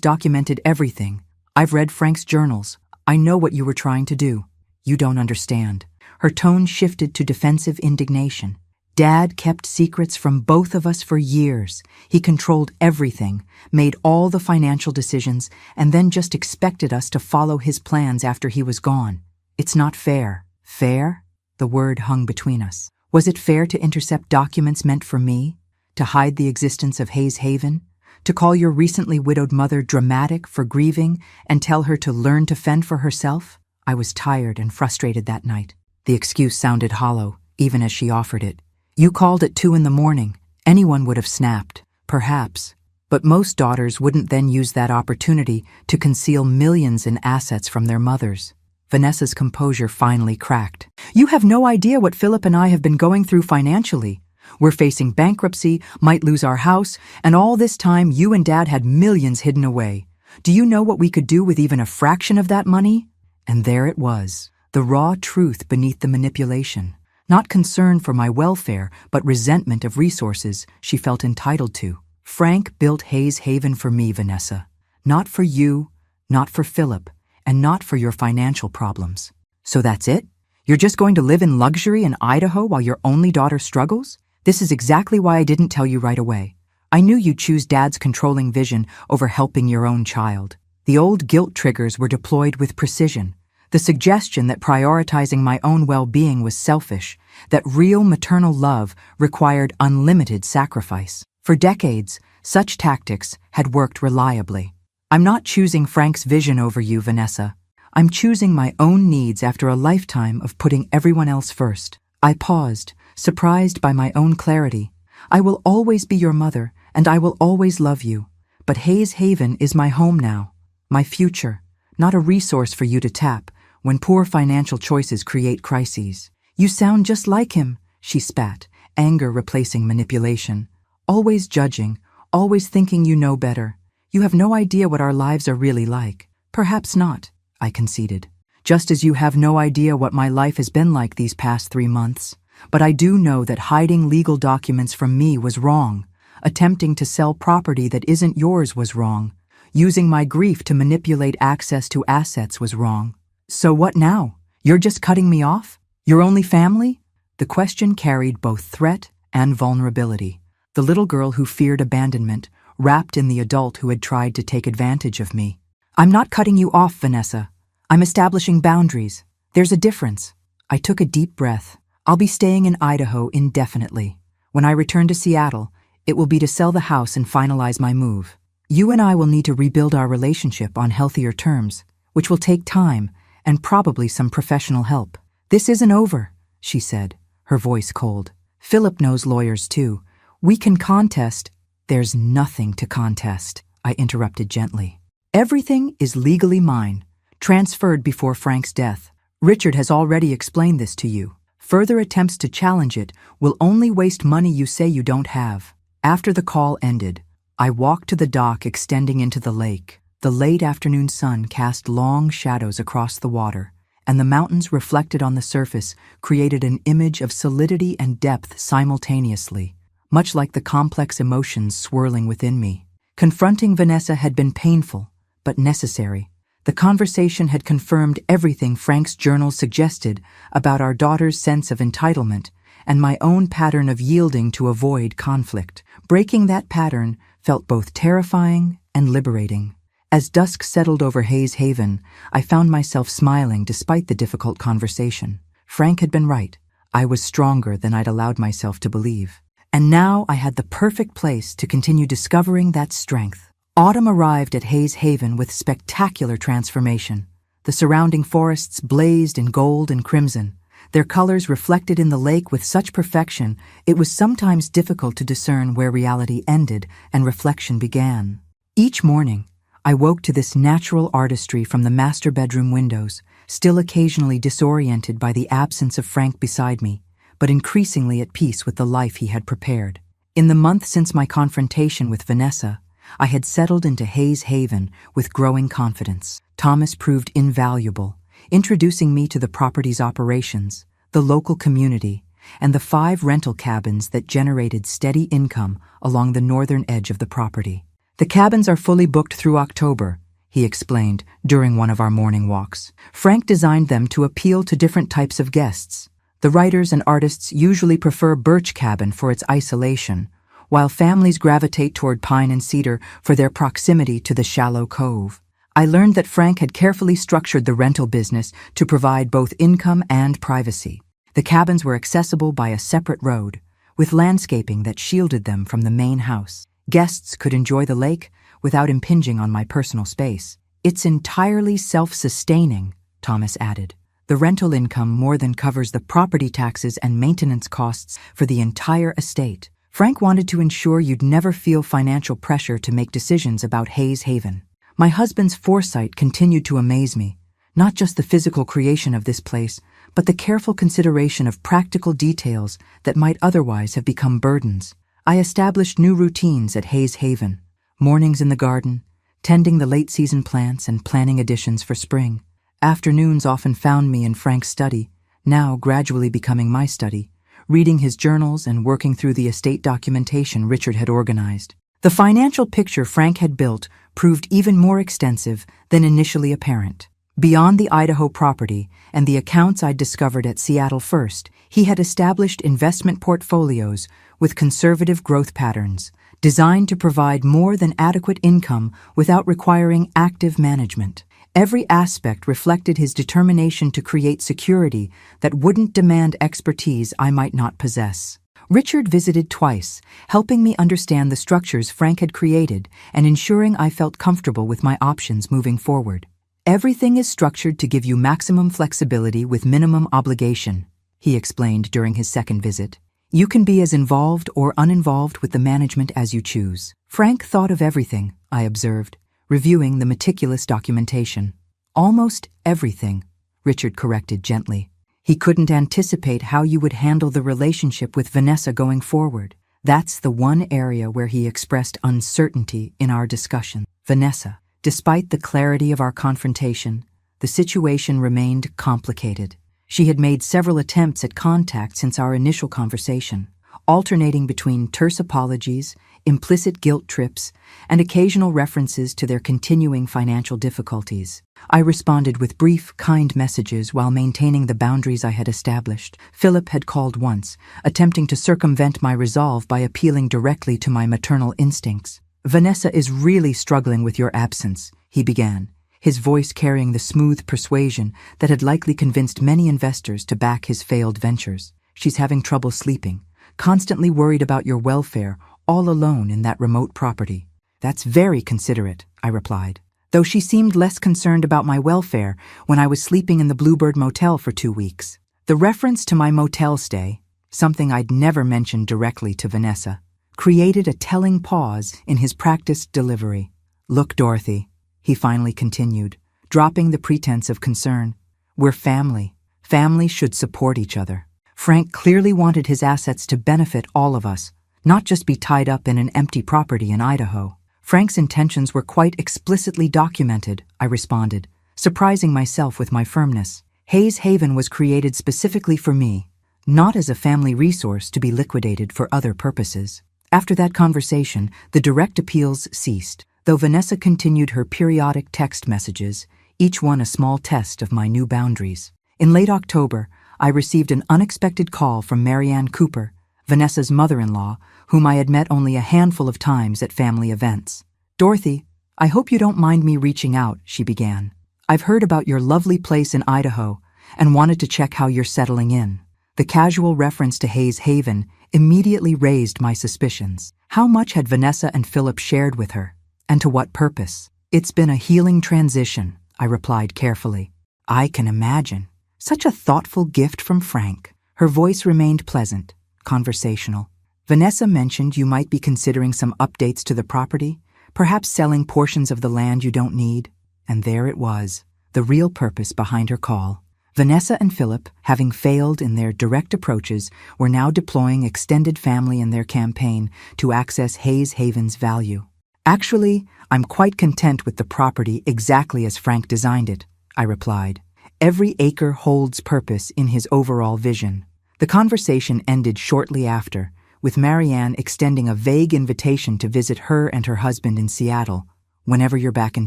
documented everything. I've read Frank's journals. I know what you were trying to do. You don't understand." Her tone shifted to defensive indignation. "Dad kept secrets from both of us for years. He controlled everything, made all the financial decisions, and then just expected us to follow his plans after he was gone. It's not fair." "Fair?" The word hung between us. Was it fair to intercept documents meant for me? To hide the existence of Hayes Haven? To call your recently widowed mother dramatic for grieving and tell her to learn to fend for herself? I was tired and frustrated that night. The excuse sounded hollow, even as she offered it. "You called at 2 a.m. Anyone would have snapped, perhaps. But most daughters wouldn't then use that opportunity to conceal millions in assets from their mothers." Vanessa's composure finally cracked. "You have no idea what Philip and I have been going through financially. We're facing bankruptcy, might lose our house, and all this time you and Dad had millions hidden away. Do you know what we could do with even a fraction of that money?" And there it was, the raw truth beneath the manipulation. Not concern for my welfare, but resentment of resources she felt entitled to. Frank built Hayes Haven for me, Vanessa. Not for you, not for Philip, and not for your financial problems. So that's it? You're just going to live in luxury in Idaho while your only daughter struggles? This is exactly why I didn't tell you right away. I knew you'd choose Dad's controlling vision over helping your own child. The old guilt triggers were deployed with precision. The suggestion that prioritizing my own well-being was selfish, that real maternal love required unlimited sacrifice. For decades, Such tactics had worked reliably. I'm not choosing Frank's vision over you, Vanessa. I'm choosing my own needs after a lifetime of putting everyone else first. I paused, surprised by my own clarity. I will always be your mother, and I will always love you. But Hayes Haven is my home now, my future, not a resource for you to tap when poor financial choices create crises. You sound just like him, she spat, anger replacing manipulation. Always judging, always thinking you know better. You have no idea what our lives are really like. Perhaps not, I conceded. Just as you have no idea what my life has been like these past 3 months. But I do know that hiding legal documents from me was wrong. Attempting to sell property that isn't yours was wrong. Using my grief to manipulate access to assets was wrong. So what now? You're just cutting me off? Your only family? The question carried both threat and vulnerability. The little girl who feared abandonment, wrapped in the adult who had tried to take advantage of me. I'm not cutting you off, Vanessa. I'm establishing boundaries. There's a difference. I took a deep breath. I'll be staying in Idaho indefinitely. When I return to Seattle, it will be to sell the house and finalize my move. You and I will need to rebuild our relationship on healthier terms, which will take time and probably some professional help. This isn't over, she said, her voice cold. Philip knows lawyers too. We can contest. There's nothing to contest, I interrupted gently. Everything is legally mine, transferred before Frank's death. Richard has already explained this to you. Further attempts to challenge it will only waste money you say you don't have. After the call ended, I walked to the dock extending into the lake. The late afternoon sun cast long shadows across the water, and the mountains reflected on the surface created an image of solidity and depth simultaneously, much like the complex emotions swirling within me. Confronting Vanessa had been painful, but necessary. The conversation had confirmed everything Frank's journals suggested about our daughter's sense of entitlement and my own pattern of yielding to avoid conflict. Breaking that pattern felt both terrifying and liberating. As dusk settled over Hayes Haven, I found myself smiling despite the difficult conversation. Frank had been right. I was stronger than I'd allowed myself to believe. And now I had the perfect place to continue discovering that strength. Autumn arrived at Hayes Haven with spectacular transformation. The surrounding forests blazed in gold and crimson, their colors reflected in the lake with such perfection it was sometimes difficult to discern where reality ended and reflection began. Each morning, I woke to this natural artistry from the master bedroom windows, still occasionally disoriented by the absence of Frank beside me, but increasingly at peace with the life he had prepared. In the month since my confrontation with Vanessa, I had settled into Hayes Haven with growing confidence. Thomas proved invaluable, introducing me to the property's operations, the local community, and the 5 rental cabins that generated steady income along the northern edge of the property. The cabins are fully booked through October, he explained during one of our morning walks. Frank designed them to appeal to different types of guests. The writers and artists usually prefer Birch Cabin for its isolation, while families gravitate toward Pine and Cedar for their proximity to the shallow cove. I learned that Frank had carefully structured the rental business to provide both income and privacy. The cabins were accessible by a separate road, with landscaping that shielded them from the main house. Guests could enjoy the lake without impinging on my personal space. It's entirely self-sustaining, Thomas added. The rental income more than covers the property taxes and maintenance costs for the entire estate. Frank wanted to ensure you'd never feel financial pressure to make decisions about Hayes Haven. My husband's foresight continued to amaze me, not just the physical creation of this place, but the careful consideration of practical details that might otherwise have become burdens. I established new routines at Hayes Haven, mornings in the garden, tending the late-season plants and planning additions for spring. Afternoons often found me in Frank's study, now gradually becoming my study, reading his journals and working through the estate documentation Richard had organized. The financial picture Frank had built proved even more extensive than initially apparent. Beyond the Idaho property and the accounts I'd discovered at Seattle First, he had established investment portfolios with conservative growth patterns, designed to provide more than adequate income without requiring active management. Every aspect reflected his determination to create security that wouldn't demand expertise I might not possess. Richard visited twice, helping me understand the structures Frank had created and ensuring I felt comfortable with my options moving forward. Everything is structured to give you maximum flexibility with minimum obligation, he explained during his second visit. You can be as involved or uninvolved with the management as you choose. Frank thought of everything, I observed, reviewing the meticulous documentation. Almost everything, Richard corrected gently. He couldn't anticipate how you would handle the relationship with Vanessa going forward. That's the one area where he expressed uncertainty in our discussion. Vanessa. Despite the clarity of our confrontation, the situation remained complicated. She had made several attempts at contact since our initial conversation, alternating between terse apologies, implicit guilt trips, and occasional references to their continuing financial difficulties. I responded with brief, kind messages while maintaining the boundaries I had established. Philip had called once, attempting to circumvent my resolve by appealing directly to my maternal instincts. "Vanessa is really struggling with your absence," he began, his voice carrying the smooth persuasion that had likely convinced many investors to back his failed ventures. "She's having trouble sleeping, constantly worried about your welfare, all alone in that remote property." "That's very considerate," I replied, though she seemed less concerned about my welfare when I was sleeping in the Bluebird Motel for 2 weeks. The reference to my motel stay, something I'd never mentioned directly to Vanessa, created a telling pause in his practiced delivery. "Look, Dorothy," he finally continued, dropping the pretense of concern. "We're family. Families should support each other. Frank clearly wanted his assets to benefit all of us, not just be tied up in an empty property in Idaho." "Frank's intentions were quite explicitly documented," I responded, surprising myself with my firmness. "Hayes Haven was created specifically for me, not as a family resource to be liquidated for other purposes." After that conversation, the direct appeals ceased, though Vanessa continued her periodic text messages, each one a small test of my new boundaries. In late October, I received an unexpected call from Marianne Cooper, Vanessa's mother-in-law, whom I had met only a handful of times at family events. "Dorothy, I hope you don't mind me reaching out," she began. "I've heard about your lovely place in Idaho and wanted to check how you're settling in." The casual reference to Hayes Haven immediately raised my suspicions. How much had Vanessa and Philip shared with her, and to what purpose? "It's been a healing transition," I replied carefully. "I can imagine. Such a thoughtful gift from Frank." Her voice remained pleasant, conversational. "Vanessa mentioned you might be considering some updates to the property, perhaps selling portions of the land you don't need." And there it was, the real purpose behind her call. Vanessa and Philip, having failed in their direct approaches, were now deploying extended family in their campaign to access Hayes Haven's value. "Actually, I'm quite content with the property exactly as Frank designed it," I replied. "Every acre holds purpose in his overall vision." The conversation ended shortly after, with Marianne extending a vague invitation to visit her and her husband in Seattle, whenever you're back in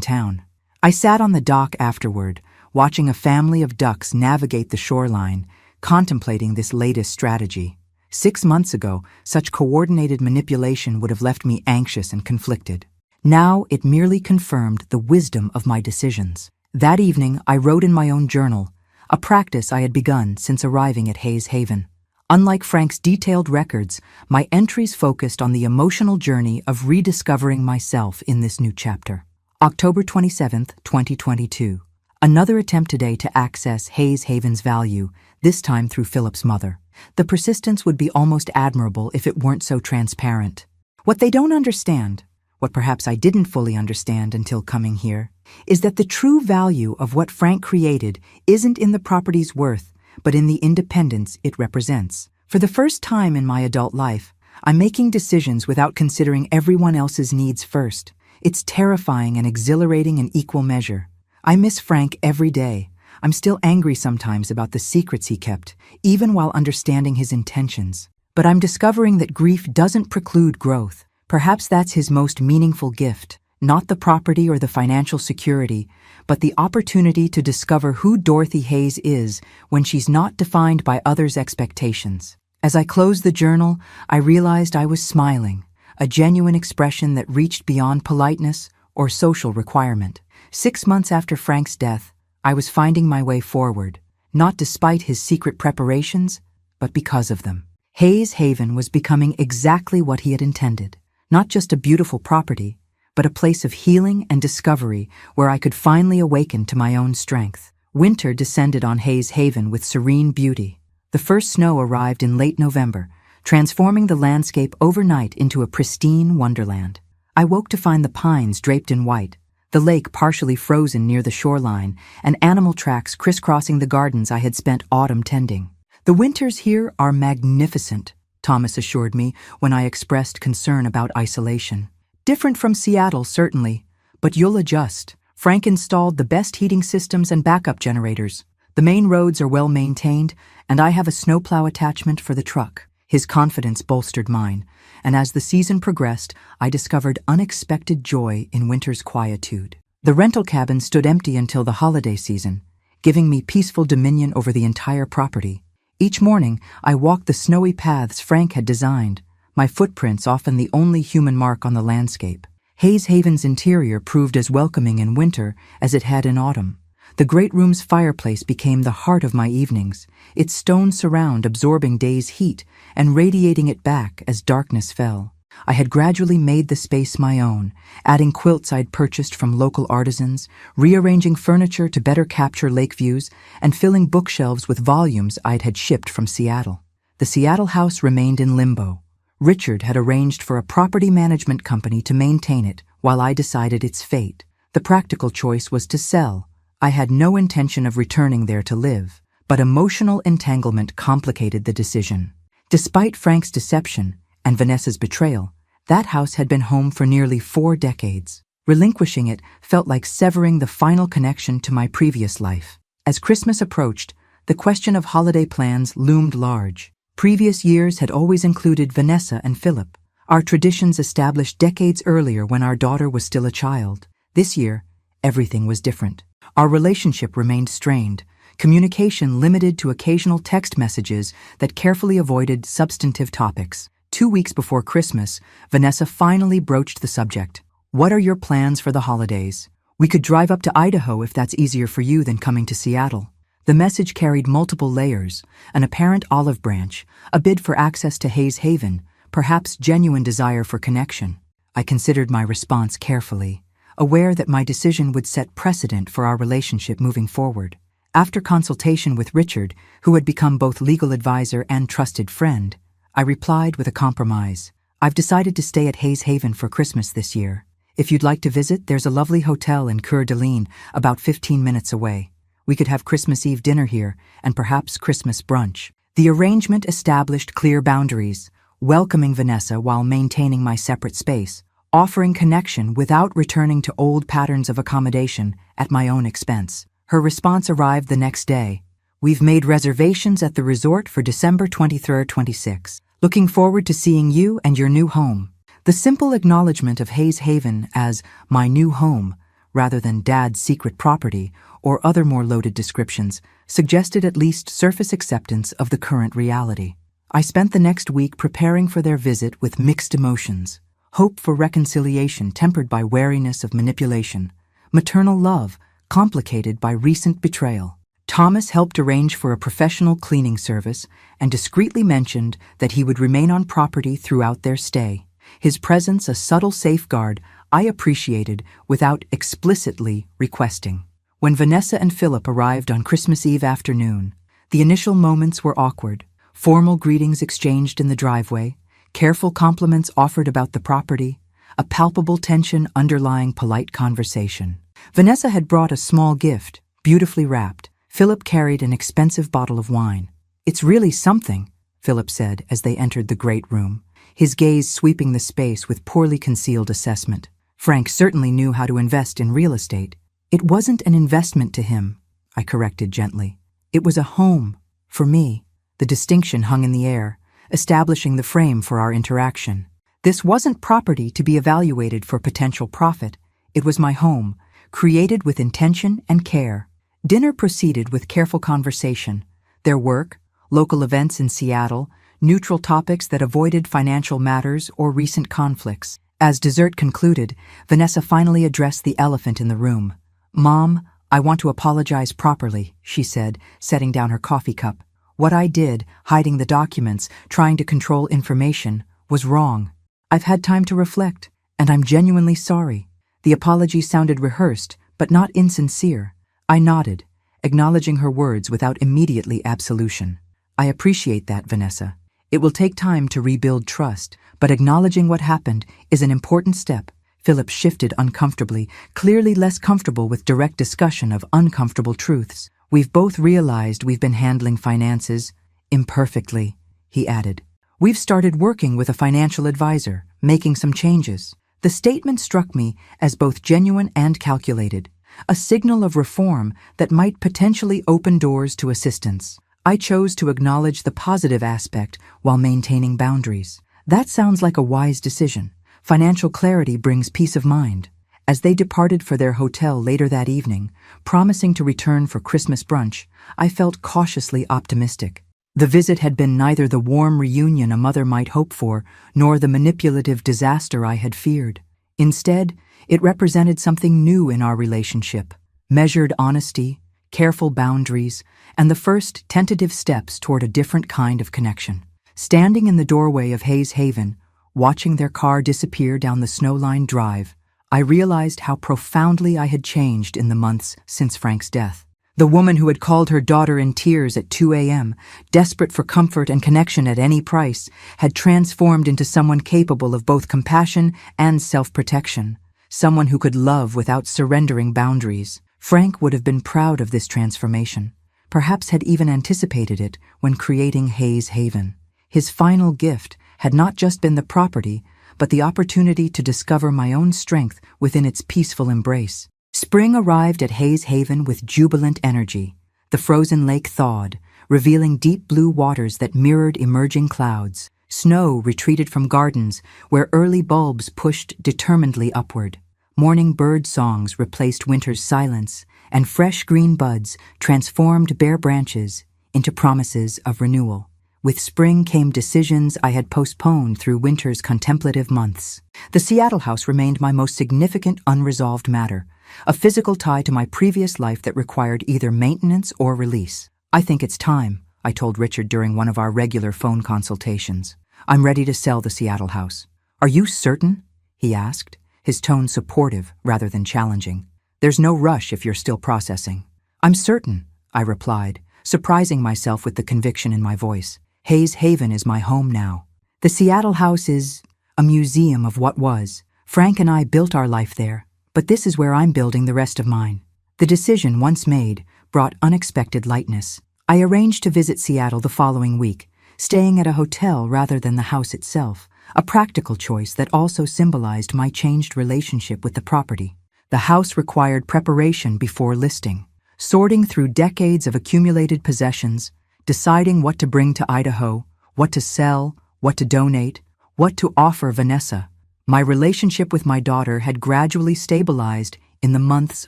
town. I sat on the dock afterward, watching a family of ducks navigate the shoreline, contemplating this latest strategy. 6 months ago, such coordinated manipulation would have left me anxious and conflicted. Now it merely confirmed the wisdom of my decisions. That evening, I wrote in my own journal, a practice I had begun since arriving at Hayes Haven. Unlike Frank's detailed records, my entries focused on the emotional journey of rediscovering myself in this new chapter. October 27, 2022. Another attempt today to access Hayes Haven's value, this time through Philip's mother. The persistence would be almost admirable if it weren't so transparent. What they don't understand, what perhaps I didn't fully understand until coming here, is that the true value of what Frank created isn't in the property's worth, but in the independence it represents. For the first time in my adult life, I'm making decisions without considering everyone else's needs first. It's terrifying and exhilarating in equal measure. I miss Frank every day. I'm still angry sometimes about the secrets he kept, even while understanding his intentions. But I'm discovering that grief doesn't preclude growth. Perhaps that's his most meaningful gift, not the property or the financial security, but the opportunity to discover who Dorothy Hayes is when she's not defined by others' expectations. As I closed the journal, I realized I was smiling, a genuine expression that reached beyond politeness or social requirement. 6 months after Frank's death, I was finding my way forward, not despite his secret preparations, but because of them. Hayes Haven was becoming exactly what he had intended. Not just a beautiful property, but a place of healing and discovery where I could finally awaken to my own strength. Winter descended on Hayes Haven with serene beauty. The first snow arrived in late November, transforming the landscape overnight into a pristine wonderland. I woke to find the pines draped in white, the lake partially frozen near the shoreline, and animal tracks crisscrossing the gardens I had spent autumn tending. "The winters here are magnificent," Thomas assured me when I expressed concern about isolation. "Different from Seattle, certainly, but you'll adjust. Frank installed the best heating systems and backup generators. The main roads are well maintained, and I have a snowplow attachment for the truck." His confidence bolstered mine, and as the season progressed, I discovered unexpected joy in winter's quietude. The rental cabin stood empty until the holiday season, giving me peaceful dominion over the entire property. Each morning, I walked the snowy paths Frank had designed, my footprints often the only human mark on the landscape. Hayes Haven's interior proved as welcoming in winter as it had in autumn. The great room's fireplace became the heart of my evenings, its stone surround absorbing day's heat and radiating it back as darkness fell. I had gradually made the space my own, adding quilts I'd purchased from local artisans, rearranging furniture to better capture lake views, and filling bookshelves with volumes I'd had shipped from Seattle. The Seattle house remained in limbo. Richard had arranged for a property management company to maintain it while I decided its fate. The practical choice was to sell. I had no intention of returning there to live, but emotional entanglement complicated the decision. Despite Frank's deception and Vanessa's betrayal, that house had been home for nearly 4 decades. Relinquishing it felt like severing the final connection to my previous life. As Christmas approached, the question of holiday plans loomed large. Previous years had always included Vanessa and Philip, our traditions established decades earlier when our daughter was still a child. This year, everything was different. Our relationship remained strained, communication limited to occasional text messages that carefully avoided substantive topics. 2 weeks before Christmas, Vanessa finally broached the subject. "What are your plans for the holidays? We could drive up to Idaho if that's easier for you than coming to Seattle." The message carried multiple layers: an apparent olive branch, a bid for access to Hayes Haven, perhaps genuine desire for connection. I considered my response carefully, aware that my decision would set precedent for our relationship moving forward. After consultation with Richard, who had become both legal advisor and trusted friend, I replied with a compromise. "I've decided to stay at Hayes Haven for Christmas this year. If you'd like to visit, there's a lovely hotel in Coeur d'Alene, about 15 minutes away. We could have Christmas Eve dinner here, and perhaps Christmas brunch." The arrangement established clear boundaries, welcoming Vanessa while maintaining my separate space, offering connection without returning to old patterns of accommodation at my own expense. Her response arrived the next day. "We've made reservations at the resort for December 23rd, 26. Looking forward to seeing you and your new home." The simple acknowledgement of Hayes Haven as my new home, rather than Dad's secret property or other more loaded descriptions, suggested at least surface acceptance of the current reality. I spent the next week preparing for their visit with mixed emotions. Hope for reconciliation tempered by wariness of manipulation, maternal love complicated by recent betrayal. Thomas helped arrange for a professional cleaning service and discreetly mentioned that he would remain on property throughout their stay. His presence a subtle safeguard I appreciated without explicitly requesting. When Vanessa and Philip arrived on Christmas Eve afternoon, the initial moments were awkward. Formal greetings exchanged in the driveway, careful compliments offered about the property, a palpable tension underlying polite conversation. Vanessa had brought a small gift, beautifully wrapped. Philip carried an expensive bottle of wine. "It's really something," Philip said as they entered the great room, his gaze sweeping the space with poorly concealed assessment. Frank certainly knew how to invest in real estate. "It wasn't an investment to him," I corrected gently. "It was a home, for me." The distinction hung in the air, establishing the frame for our interaction. This wasn't property to be evaluated for potential profit. It was my home, created with intention and care. Dinner proceeded with careful conversation. Their work, local events in Seattle, neutral topics that avoided financial matters or recent conflicts. As dessert concluded, Vanessa finally addressed the elephant in the room. "Mom, I want to apologize properly," she said, setting down her coffee cup. What I did, hiding the documents, trying to control information, was wrong. I've had time to reflect, and I'm genuinely sorry. The apology sounded rehearsed, but not insincere. I nodded, acknowledging her words without immediately absolution. I appreciate that, Vanessa. It will take time to rebuild trust, but acknowledging what happened is an important step. Philip shifted uncomfortably, clearly less comfortable with direct discussion of uncomfortable truths. We've both realized we've been handling finances imperfectly, he added. We've started working with a financial advisor, making some changes. The statement struck me as both genuine and calculated, a signal of reform that might potentially open doors to assistance. I chose to acknowledge the positive aspect while maintaining boundaries. That sounds like a wise decision. Financial clarity brings peace of mind. As they departed for their hotel later that evening, promising to return for Christmas brunch, I felt cautiously optimistic. The visit had been neither the warm reunion a mother might hope for, nor the manipulative disaster I had feared. Instead, it represented something new in our relationship: measured honesty, careful boundaries, and the first tentative steps toward a different kind of connection. Standing in the doorway of Hayes Haven, watching their car disappear down the snow-lined drive, I realized how profoundly I had changed in the months since Frank's death. The woman who had called her daughter in tears at 2 a.m., desperate for comfort and connection at any price, had transformed into someone capable of both compassion and self-protection, someone who could love without surrendering boundaries. Frank would have been proud of this transformation, perhaps had even anticipated it when creating Hayes Haven. His final gift had not just been the property, but the opportunity to discover my own strength within its peaceful embrace. Spring arrived at Hayes Haven with jubilant energy. The frozen lake thawed, revealing deep blue waters that mirrored emerging clouds. Snow retreated from gardens where early bulbs pushed determinedly upward. Morning bird songs replaced winter's silence, and fresh green buds transformed bare branches into promises of renewal. With spring came decisions I had postponed through winter's contemplative months. The Seattle house remained my most significant unresolved matter, a physical tie to my previous life that required either maintenance or release. I think it's time, I told Richard during one of our regular phone consultations. I'm ready to sell the Seattle house. Are you certain? He asked, his tone supportive rather than challenging. There's no rush if you're still processing. I'm certain, I replied, surprising myself with the conviction in my voice. Hayes Haven is my home now. The Seattle house is a museum of what was. Frank and I built our life there, but this is where I'm building the rest of mine. The decision, once made, brought unexpected lightness. I arranged to visit Seattle the following week, staying at a hotel rather than the house itself, a practical choice that also symbolized my changed relationship with the property. The house required preparation before listing, sorting through decades of accumulated possessions, deciding what to bring to Idaho, what to sell, what to donate, what to offer Vanessa. My relationship with my daughter had gradually stabilized in the months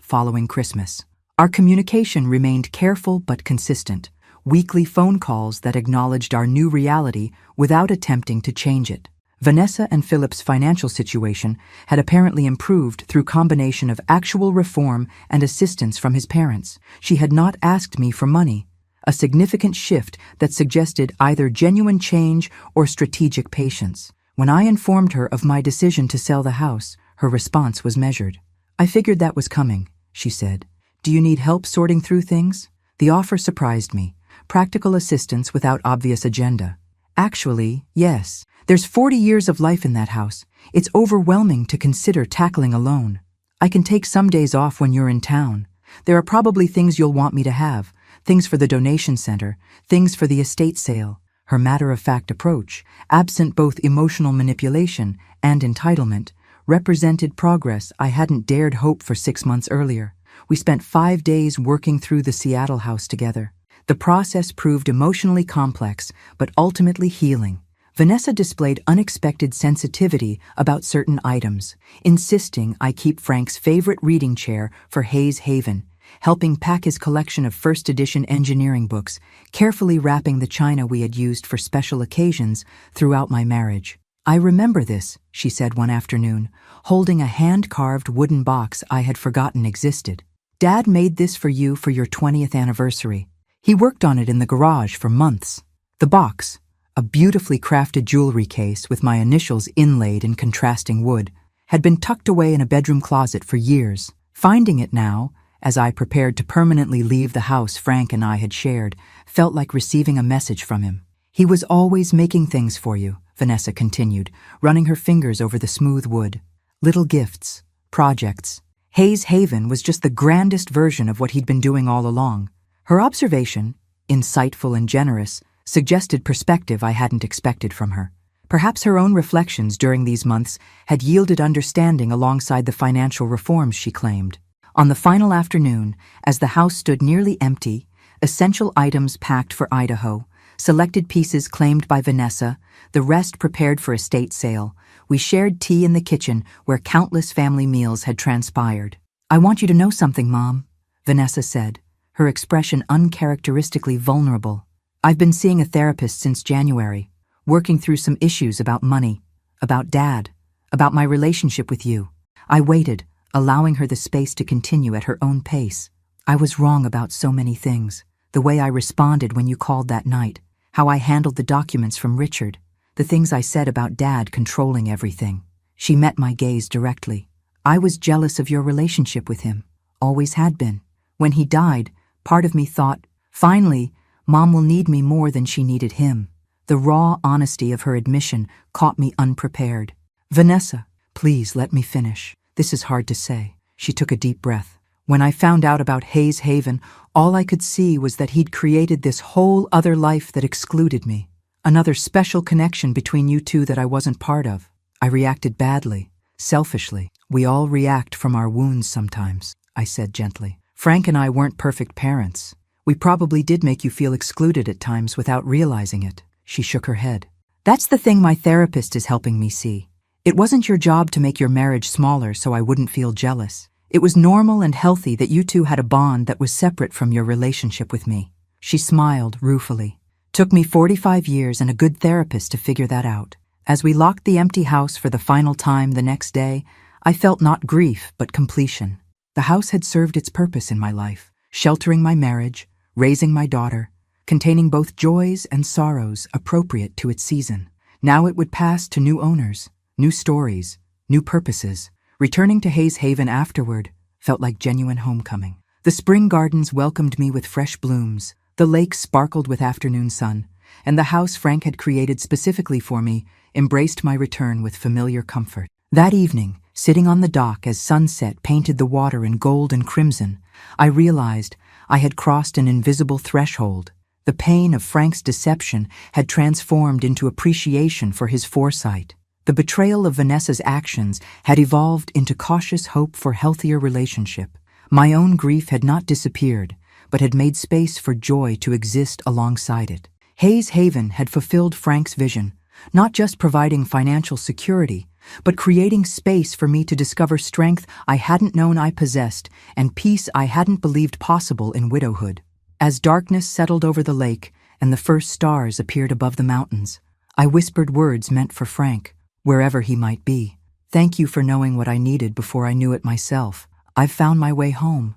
following Christmas. Our communication remained careful but consistent, weekly phone calls that acknowledged our new reality without attempting to change it. Vanessa and Philip's financial situation had apparently improved through combination of actual reform and assistance from his parents. She had not asked me for money, a significant shift that suggested either genuine change or strategic patience. When I informed her of my decision to sell the house, her response was measured. I figured that was coming, she said. Do you need help sorting through things? The offer surprised me. Practical assistance without obvious agenda. Actually, yes. There's 40 years of life in that house. It's overwhelming to consider tackling alone. I can take some days off when you're in town. There are probably things you'll want me to have. Things for the donation center, things for the estate sale. Her matter-of-fact approach, absent both emotional manipulation and entitlement, represented progress I hadn't dared hope for 6 months earlier. We spent 5 days working through the Seattle house together. The process proved emotionally complex, but ultimately healing. Vanessa displayed unexpected sensitivity about certain items, insisting I keep Frank's favorite reading chair for Hayes Haven, helping pack his collection of first-edition engineering books, carefully wrapping the china we had used for special occasions throughout my marriage. I remember this, she said one afternoon, holding a hand-carved wooden box I had forgotten existed. Dad made this for you for your 20th anniversary. He worked on it in the garage for months. The box, a beautifully crafted jewelry case with my initials inlaid in contrasting wood, had been tucked away in a bedroom closet for years. Finding it now, as I prepared to permanently leave the house Frank and I had shared, felt like receiving a message from him. He was always making things for you, Vanessa continued, running her fingers over the smooth wood. Little gifts, projects. Hayes Haven was just the grandest version of what he'd been doing all along. Her observation, insightful and generous, suggested perspective I hadn't expected from her. Perhaps her own reflections during these months had yielded understanding alongside the financial reforms she claimed. On the final afternoon, as the house stood nearly empty, essential items packed for Idaho, selected pieces claimed by Vanessa, the rest prepared for estate sale, we shared tea in the kitchen where countless family meals had transpired. "I want you to know something, Mom," Vanessa said, her expression uncharacteristically vulnerable. "I've been seeing a therapist since January, working through some issues about money, about Dad, about my relationship with you." I waited, allowing her the space to continue at her own pace. "I was wrong about so many things. The way I responded when you called that night, how I handled the documents from Richard, the things I said about Dad controlling everything." She met my gaze directly. "I was jealous of your relationship with him, always had been. When he died, part of me thought, finally, Mom will need me more than she needed him." The raw honesty of her admission caught me unprepared. "Vanessa, please let me finish. This is hard to say." She took a deep breath. "When I found out about Hayes Haven, all I could see was that he'd created this whole other life that excluded me. Another special connection between you two that I wasn't part of. I reacted badly, selfishly. We all react from our wounds sometimes," I said gently. "Frank and I weren't perfect parents. We probably did make you feel excluded at times without realizing it." She shook her head. "That's the thing my therapist is helping me see. It wasn't your job to make your marriage smaller so I wouldn't feel jealous. It was normal and healthy that you two had a bond that was separate from your relationship with me." She smiled ruefully. "Took me 45 years and a good therapist to figure that out." As we locked the empty house for the final time the next day, I felt not grief but completion. The house had served its purpose in my life, sheltering my marriage, raising my daughter, containing both joys and sorrows appropriate to its season. Now it would pass to new owners, new stories, new purposes. Returning to Hayes Haven afterward felt like genuine homecoming. The spring gardens welcomed me with fresh blooms, the lake sparkled with afternoon sun, and the house Frank had created specifically for me embraced my return with familiar comfort. That evening, sitting on the dock as sunset painted the water in gold and crimson, I realized I had crossed an invisible threshold. The pain of Frank's deception had transformed into appreciation for his foresight. The betrayal of Vanessa's actions had evolved into cautious hope for healthier relationship. My own grief had not disappeared, but had made space for joy to exist alongside it. Hayes Haven had fulfilled Frank's vision, not just providing financial security, but creating space for me to discover strength I hadn't known I possessed and peace I hadn't believed possible in widowhood. As darkness settled over the lake and the first stars appeared above the mountains, I whispered words meant for Frank, wherever he might be. "Thank you for knowing what I needed before I knew it myself. I've found my way home."